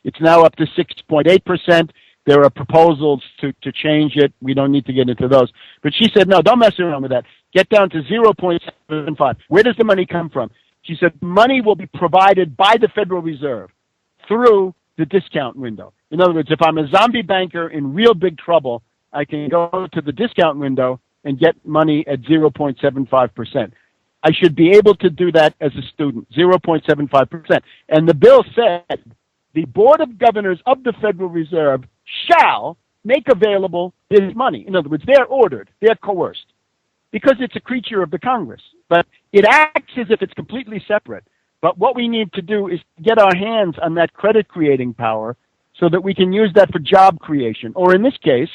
It's now up to 6.8%. There are proposals to change it. We don't need to get into those. But she said, no, don't mess around with that. Get down to 0.75. Where does the money come from? She said, money will be provided by the Federal Reserve through the discount window. In other words, if I'm a zombie banker in real big trouble, I can go to the discount window and get money at 0.75%. I should be able to do that as a student, 0.75%. And the bill said the Board of Governors of the Federal Reserve shall make available this money. In other words, they're ordered, they're coerced, because it's a creature of the Congress. But it acts as if it's completely separate. But what we need to do is get our hands on that credit-creating power so that we can use that for job creation, or in this case,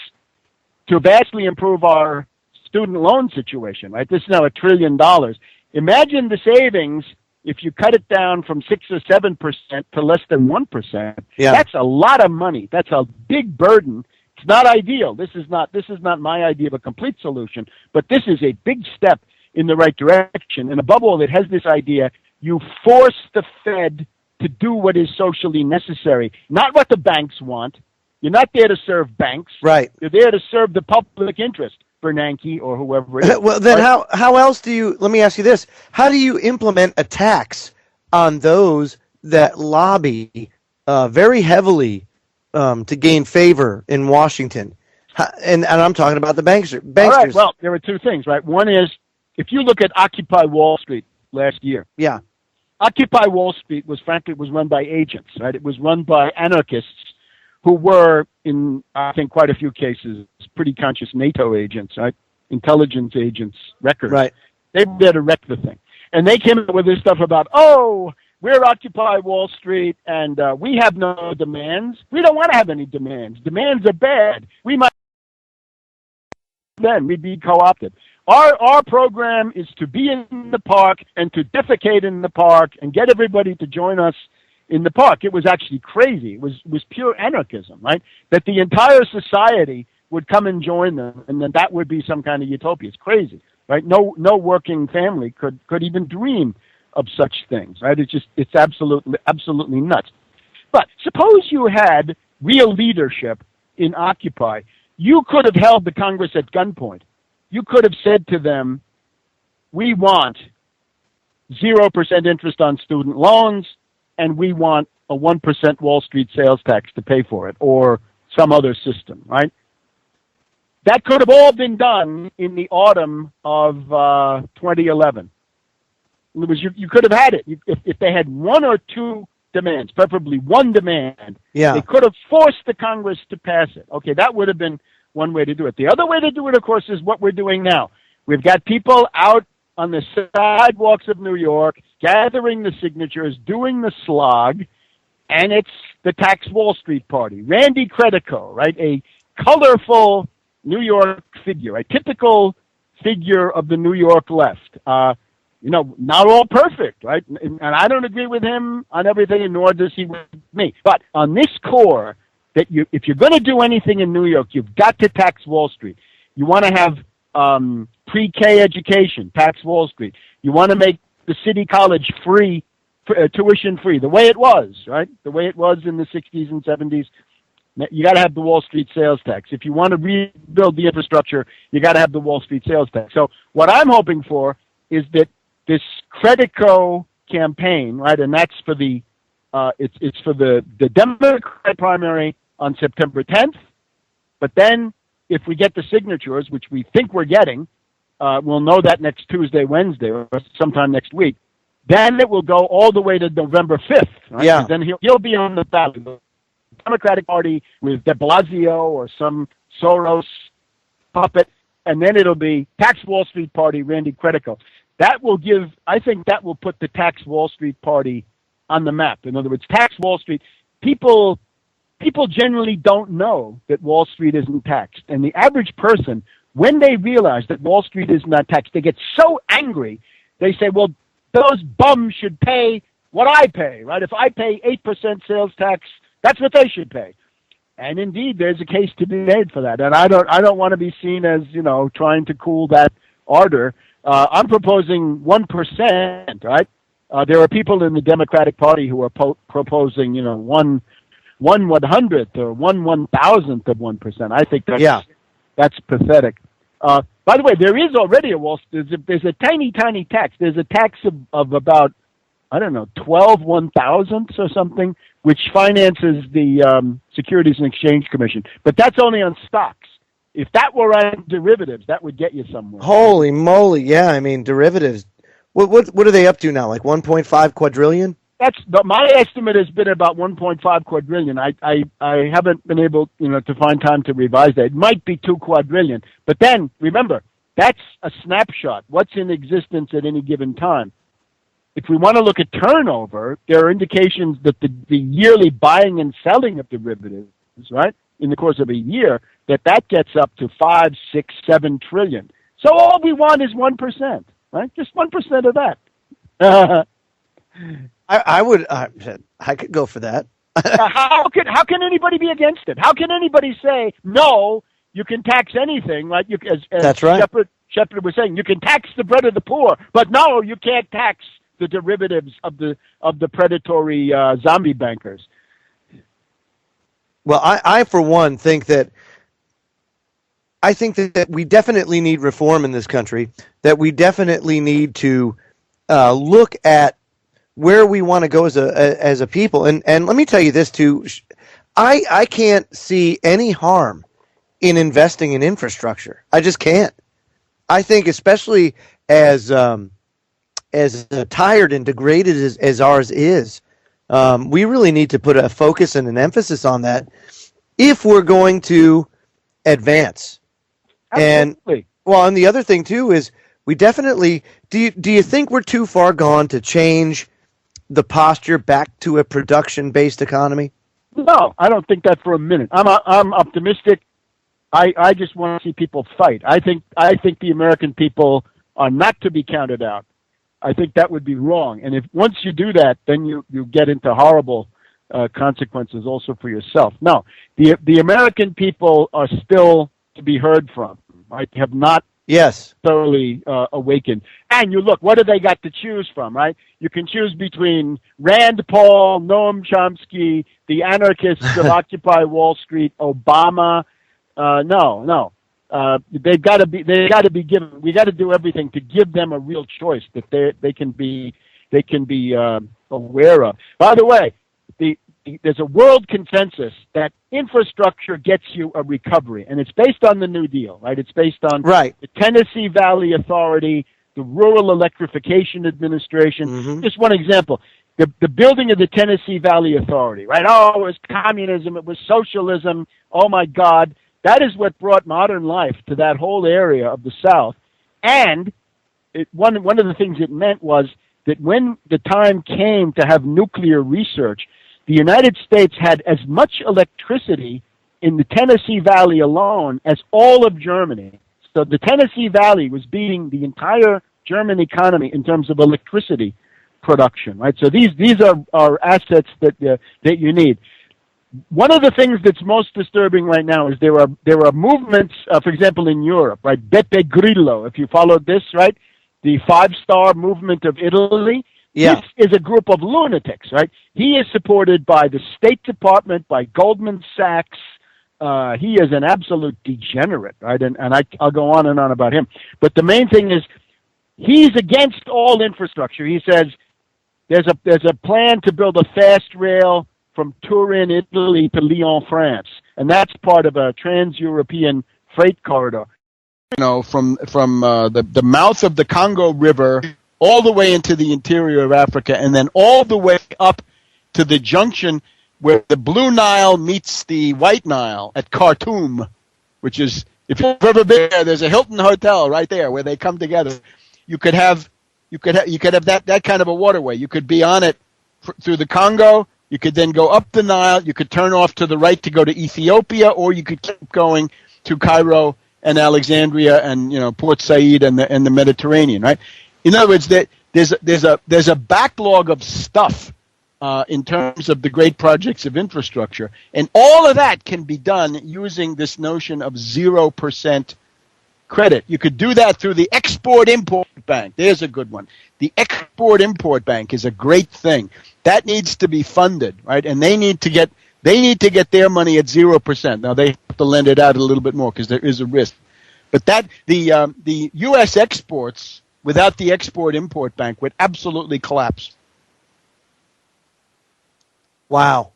to vastly improve our student loan situation, right? This is now $1 trillion. Imagine the savings if you cut it down from 6 or 7% to less than 1%. Yeah. That's a lot of money. That's a big burden. It's not ideal. This is not my idea of a complete solution, but this is a big step in the right direction. And above all, it has this idea: you force the Fed to do what is socially necessary, not what the banks want. You're not there to serve banks. Right. You're there to serve the public interest, Bernanke or whoever it is. Well, then how else do you, let me ask you this, how do you implement a tax on those that lobby very heavily to gain favor in Washington? And I'm talking about the banksters. All right, well, there are two things, right? One is, if you look at Occupy Wall Street last year. Yeah. Occupy Wall Street was run by agents, right? It was run by anarchists who were, in, I think, quite a few cases, pretty conscious NATO agents, right? Intelligence agents, records. Right. They were there to wreck the thing. And they came up with this stuff about, oh, we're Occupy Wall Street, and we have no demands. We don't want to have any demands. Demands are bad. We might then we'd be co-opted. Our program is to be in the park and to defecate in the park and get everybody to join us in the park. It was actually crazy. It was pure anarchism, right? That the entire society would come and join them, and then that would be some kind of utopia. It's crazy, right? No working family could even dream of such things, right? It's absolutely nuts. But suppose you had real leadership in Occupy. You could have held the Congress at gunpoint. You could have said to them, we want 0% interest on student loans, and we want a 1% Wall Street sales tax to pay for it, or some other system, right? That could have all been done in the autumn of 2011. It was, you could have had it. If they had one or two demands, preferably one demand, they could have forced the Congress to pass it. Okay, that would have been one way to do it. The other way to do it, of course, is what we're doing now. We've got people out on the sidewalks of New York gathering the signatures, doing the slog, and it's the Tax Wall Street Party. Randy Credico, right? A colorful New York figure, a typical figure of the New York left. Not all perfect, right? And I don't agree with him on everything, and nor does he with me. But on this core, that if you're going to do anything in New York, you've got to tax Wall Street. You want to have pre-K education, tax Wall Street. You want to make the city college free, tuition free, the way it was, right? The way it was in the 60s and 70s. You got to have the Wall Street sales tax. If you want to rebuild the infrastructure, you got to have the Wall Street sales tax. So what I'm hoping for is that this Credico campaign, right, and that's for the it's for the Democrat primary on September 10th. But then, if we get the signatures, which we think we're getting, we'll know that next Tuesday, Wednesday, or sometime next week. Then it will go all the way to November 5th. Right? Yeah. Then he'll be on the ballot. The Democratic Party with de Blasio or some Soros puppet, and then it'll be Tax Wall Street Party, Randy Credico. I think that will put the Tax Wall Street Party on the map. In other words, Tax Wall Street, people generally don't know that Wall Street isn't taxed. And the average person, when they realize that Wall Street is not taxed, they get so angry, they say, well, those bums should pay what I pay, right? If I pay 8% sales tax, that's what they should pay. And indeed, there's a case to be made for that. And I don't want to be seen as, trying to cool that ardor. I'm proposing 1%, right? There are people in the Democratic Party who are proposing, 1/100th or 1/1000th of 1%. I think that's pathetic. By the way, there is already there's a tiny tax. There's a tax of about, 12 1,000ths or something, which finances the Securities and Exchange Commission. But that's only on stocks. If that were on derivatives, that would get you somewhere. Holy moly! Yeah, I mean derivatives. What are they up to now? Like 1.5 quadrillion? My estimate has been about 1.5 quadrillion. I haven't been able to find time to revise that. It might be 2 quadrillion. But then remember, that's a snapshot. What's in existence at any given time? If we want to look at turnover, there are indications that the yearly buying and selling of derivatives, right, in the course of a year, that gets up to 5, 6, 7 trillion. So all we want is 1%, right? Just 1% of that. I could go for that. How can anybody be against it? How can anybody say no? You can tax anything, right? That's right. Shepard was saying you can tax the bread of the poor, but no, you can't tax the derivatives of the predatory zombie bankers. Well, I for one think that we definitely need reform in this country. That we definitely need to look at where we want to go as a people. And let me tell you this too. I can't see any harm in investing in infrastructure. I just can't. I think especially as tired and degraded as ours is, we really need to put a focus and an emphasis on that if we're going to advance. Absolutely. And the other thing too is we definitely do you think we're too far gone to change the posture back to a production-based economy? No, I don't think that for a minute. I'm optimistic. I just want to see people fight. I think the American people are not to be counted out. I think that would be wrong. And if once you do that, then you get into horrible consequences also for yourself. No, the American people are still to be heard from. Right? Have not thoroughly awakened. And you look, what do they got to choose from, right? You can choose between Rand Paul, Noam Chomsky, the anarchists of Occupy Wall Street, Obama. No. They've got to be given. We got to do everything to give them a real choice that they can be aware of. By the way, there's a world consensus that infrastructure gets you a recovery, and it's based on the New Deal, right? It's based on the Tennessee Valley Authority, the Rural Electrification Administration. Mm-hmm. Just one example. The building of the Tennessee Valley Authority, right? Oh, it was communism. It was socialism. Oh, my God. That is what brought modern life to that whole area of the South. And one of the things it meant was that when the time came to have nuclear research, the United States had as much electricity in the Tennessee Valley alone as all of Germany. So the Tennessee Valley was beating the entire German economy in terms of electricity production, right? So these are assets that you need. One of the things that's most disturbing right now is there are movements, for example, in Europe, right? Beppe Grillo, if you followed this, right? The 5-star movement of Italy. Yeah. This is a group of lunatics, right? He is supported by the State Department, by Goldman Sachs. He is an absolute degenerate, right? And I'll go on and on about him. But the main thing is he's against all infrastructure. He says there's a plan to build a fast rail from Turin, Italy to Lyon, France. And that's part of a trans-European freight corridor. From the mouth of the Congo River all the way into the interior of Africa, and then all the way up to the junction where the Blue Nile meets the White Nile at Khartoum, which is, if you've ever been there, there's a Hilton Hotel right there where they come together. You could have that kind of a waterway. You could be on it through the Congo. You could then go up the Nile. You could turn off to the right to go to Ethiopia, or you could keep going to Cairo and Alexandria and Port Said and the Mediterranean, right? In other words, that there's a backlog of stuff in terms of the great projects of infrastructure, and all of that can be done using this notion of 0% credit. You could do that through the Export-Import Bank. There's a good one. The Export-Import Bank is a great thing. That needs to be funded, right? And they need to get their money at 0%. Now they have to lend it out a little bit more because there is a risk. But the U.S. exports without the Export-Import Bank would absolutely collapse. Wow.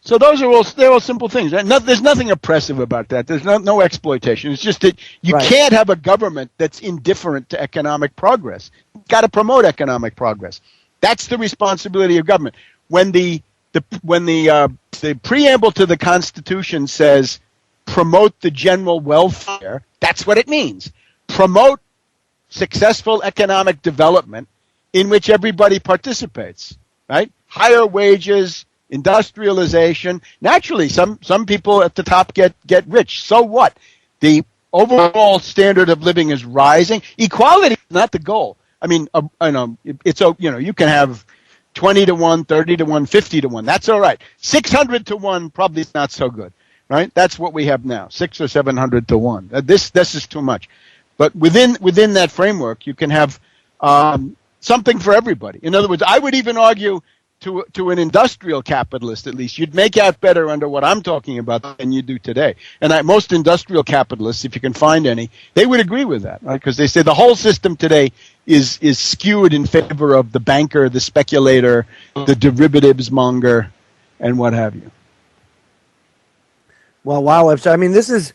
So they're all simple things. There's nothing oppressive about that. There's no exploitation. It's just that you can't have a government that's indifferent to economic progress. You've got to promote economic progress. That's the responsibility of government. When the preamble to the Constitution says promote the general welfare, that's what it means. Promote successful economic development in which everybody participates, right? Higher wages, industrialization. Naturally, some people at the top get rich. So what? The overall standard of living is rising. Equality is not the goal. I mean, you can have 20 to 1, 30 to 1, 50 to 1. That's all right. 600 to 1 probably is not so good, right? That's what we have now, 600 or 700 to 1. This is too much. But within that framework, you can have something for everybody. In other words, I would even argue to an industrial capitalist, at least, you'd make out better under what I'm talking about than you do today. And most industrial capitalists, if you can find any, they would agree with that, right? Because they say the whole system today is skewed in favor of the banker, the speculator, the derivatives monger, and what have you. Well, wow, Webster. I mean, this is...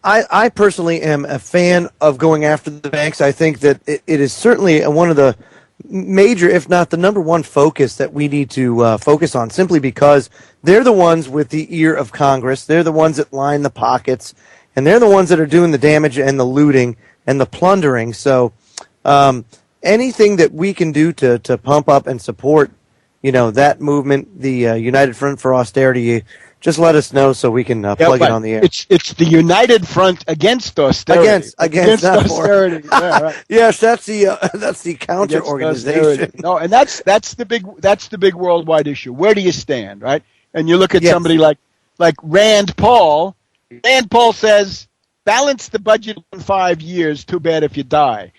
I personally am a fan of going after the banks. I think that it is certainly one of the major, if not the number one focus that we need to focus on, simply because they're the ones with the ear of Congress. They're the ones that line the pockets, and they're the ones that are doing the damage and the looting and the plundering. So anything that we can do to pump up and support, that movement, the United Front for Austerity, just let us know so we can plug it on the air. It's the United Front against austerity. Against austerity. Yeah, right. Yes, that's the counter against organization. Austerity. No, and that's the big worldwide issue. Where do you stand, right? And you look at somebody like Rand Paul. Rand Paul says, balance the budget in 5 years. Too bad if you die.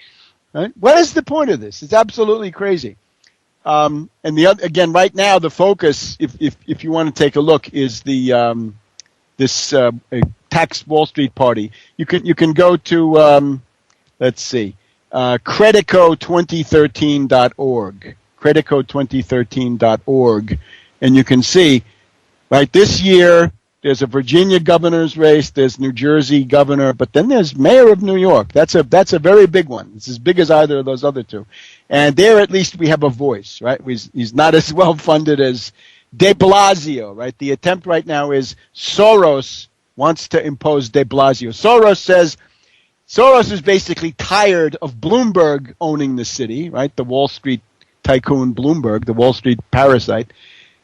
Right? What is the point of this? It's absolutely crazy. And again, right now, the focus, if you want to take a look, is the this tax Wall Street party. You can go to let's see, Credico2013.org, Credico2013.org, and you can see, right, this year there's a Virginia governor's race, there's New Jersey governor, but then there's mayor of New York. That's a very big one. It's as big as either of those other two. And there, at least, we have a voice, right? He's not as well funded as de Blasio, right? The attempt right now is Soros wants to impose de Blasio. Soros is basically tired of Bloomberg owning the city, right? The Wall Street tycoon Bloomberg, the Wall Street parasite.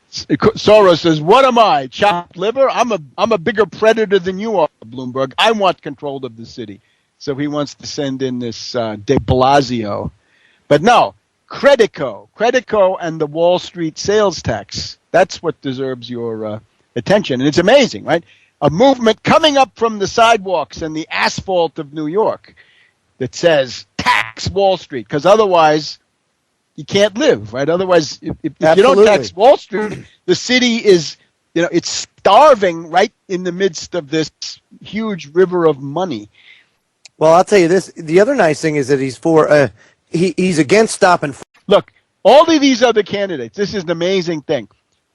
Soros says, "What am I, chopped liver? I'm a bigger predator than you are, Bloomberg. I want control of the city." So he wants to send in this de Blasio. But no, Credico and the Wall Street sales tax, that's what deserves your attention. And it's amazing, right? A movement coming up from the sidewalks and the asphalt of New York that says, tax Wall Street, because otherwise you can't live, right? Otherwise, if you don't tax Wall Street, the city is, it's starving right in the midst of this huge river of money. Well, I'll tell you this. The other nice thing is that he's for, he's against stop and frisk. Look, all of these other candidates, this is an amazing thing.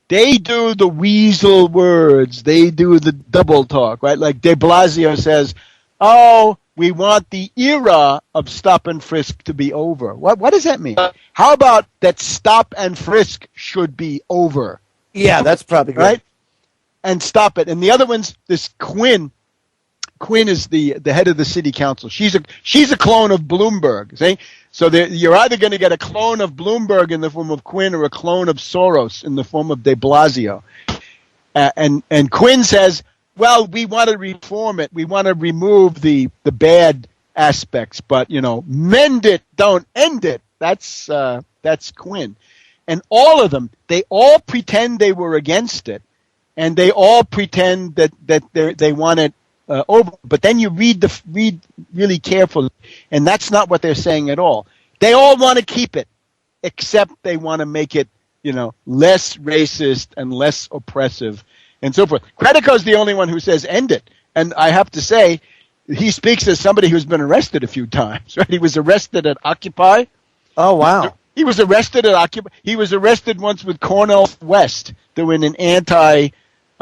They do the weasel words. They do the double talk, right? Like de Blasio says, oh, we want the era of stop and frisk to be over. What does that mean? How about that stop and frisk should be over? Yeah, that's probably good. Right? And stop it. And the other one's this Quinn. Quinn is the head of the city council. She's a clone of Bloomberg. See? So you're either going to get a clone of Bloomberg in the form of Quinn or a clone of Soros in the form of de Blasio. And Quinn says, well, we want to reform it. We want to remove the bad aspects, but mend it, don't end it. That's Quinn, and all of them, they all pretend they were against it, and they all pretend that they want it over. But then you read really carefully, and that's not what they're saying at all. They all want to keep it, except they want to make it less racist and less oppressive, and so forth. Credico's the only one who says end it, and I have to say, he speaks as somebody who's been arrested a few times. Right? He was arrested at Occupy. Oh wow! He was arrested at Occupy. He was arrested once with Cornel West doing an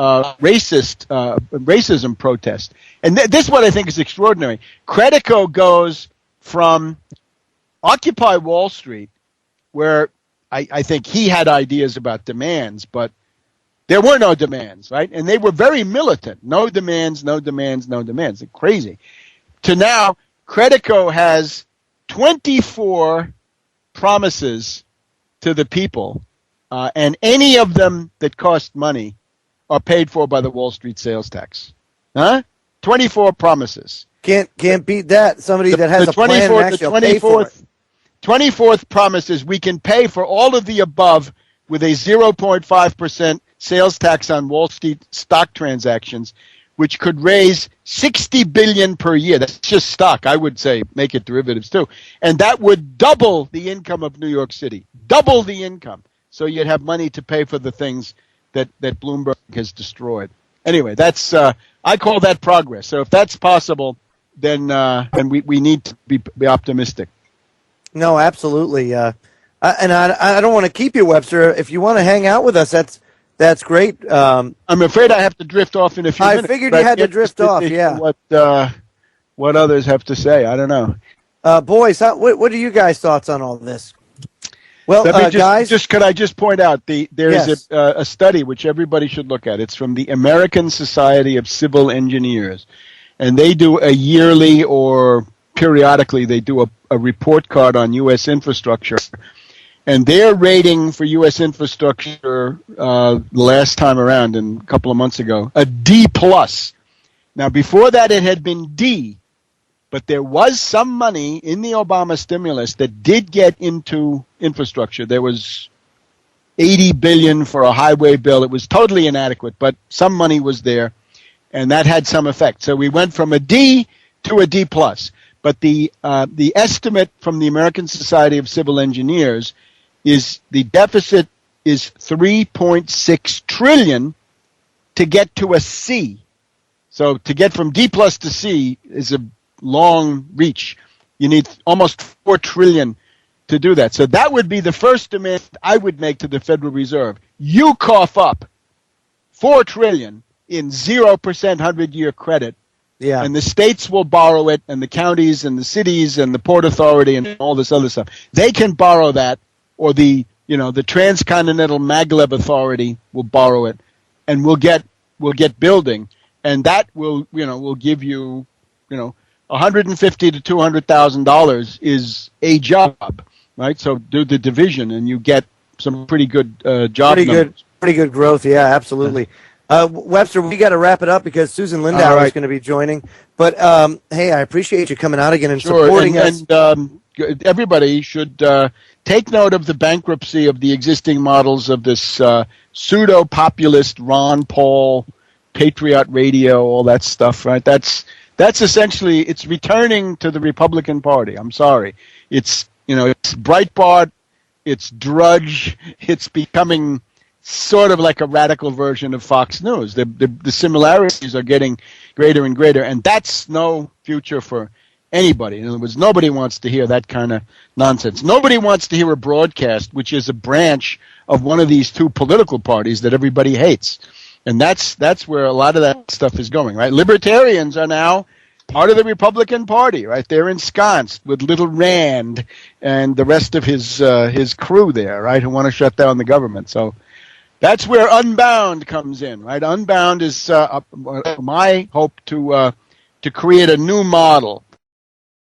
racism protest. And this is what I think is extraordinary. Credico goes from Occupy Wall Street, where I think he had ideas about demands, but there were no demands, right? And they were very militant. No demands, no demands, no demands. They're crazy. To now, Credico has 24 promises to the people, and any of them that cost money are paid for by the Wall Street sales tax. 24 promises. Can't beat that. Somebody that has a plan and actually pay for it. 24th promise is we can pay for all of the above with a 0.5% sales tax on Wall Street stock transactions, which could raise $60 billion per year. That's just stock. I would say make it derivatives too. And that would double the income of New York City. Double the income. So you'd have money to pay for the things that Bloomberg has destroyed. Anyway, that's I call that progress. So if that's possible, then we need to be optimistic. No, absolutely. And I don't want to keep you, Webster. If you want to hang out with us, that's great. I'm afraid I have to drift off in a few minutes. I figured you had to drift off, yeah. What others have to say, I don't know. Boys, what are you guys' thoughts on all this? Well, guys, could I just point out there's yes. a study which everybody should look at. It's from the American Society of Civil Engineers, and they do a yearly or periodically they do a report card on U.S. infrastructure. And their rating for U.S. infrastructure last time around, a couple of months ago, a D+. Now, before that, it had been D, but there was some money in the Obama stimulus that did get into infrastructure. There was $80 billion for a highway bill. It was totally inadequate, but some money was there, and that had some effect. So we went from a D to a D+. But the estimate from the American Society of Civil Engineers is the deficit is $3.6 trillion to get to a C. So to get from D+ to C is a long reach. You need almost $4 trillion to do that. So that would be the first demand I would make to the Federal Reserve. You cough up $4 trillion in 0% 100-year credit. Yeah. And the states will borrow it, and the counties and the cities and the Port Authority and all this other stuff. They can borrow that, or the Transcontinental Maglev Authority will borrow it, and we'll get building, and that will give you $150,000 to $200,000 is a job, right? So do the division, and you get some pretty good job numbers. Pretty good growth. Yeah, absolutely. Webster, we got to wrap it up because Susan Lindauer is going to be joining. But hey, I appreciate you coming out again and supporting us. And everybody should take note of the bankruptcy of the existing models of this pseudo-populist Ron Paul, Patriot Radio, all that stuff. Right? That's essentially it's returning to the Republican Party. I'm sorry. It's Breitbart, it's Drudge, it's becoming sort of like a radical version of Fox News. The similarities are getting greater and greater, and that's no future for anybody. In other words, nobody wants to hear that kind of nonsense. Nobody wants to hear a broadcast which is a branch of one of these two political parties that everybody hates. And that's where a lot of that stuff is going, right? Libertarians are now part of the Republican Party, right? They're ensconced with Little Rand and the rest of his crew there, right, who want to shut down the government. So that's where Unbound comes in, right? Unbound is my hope to create a new model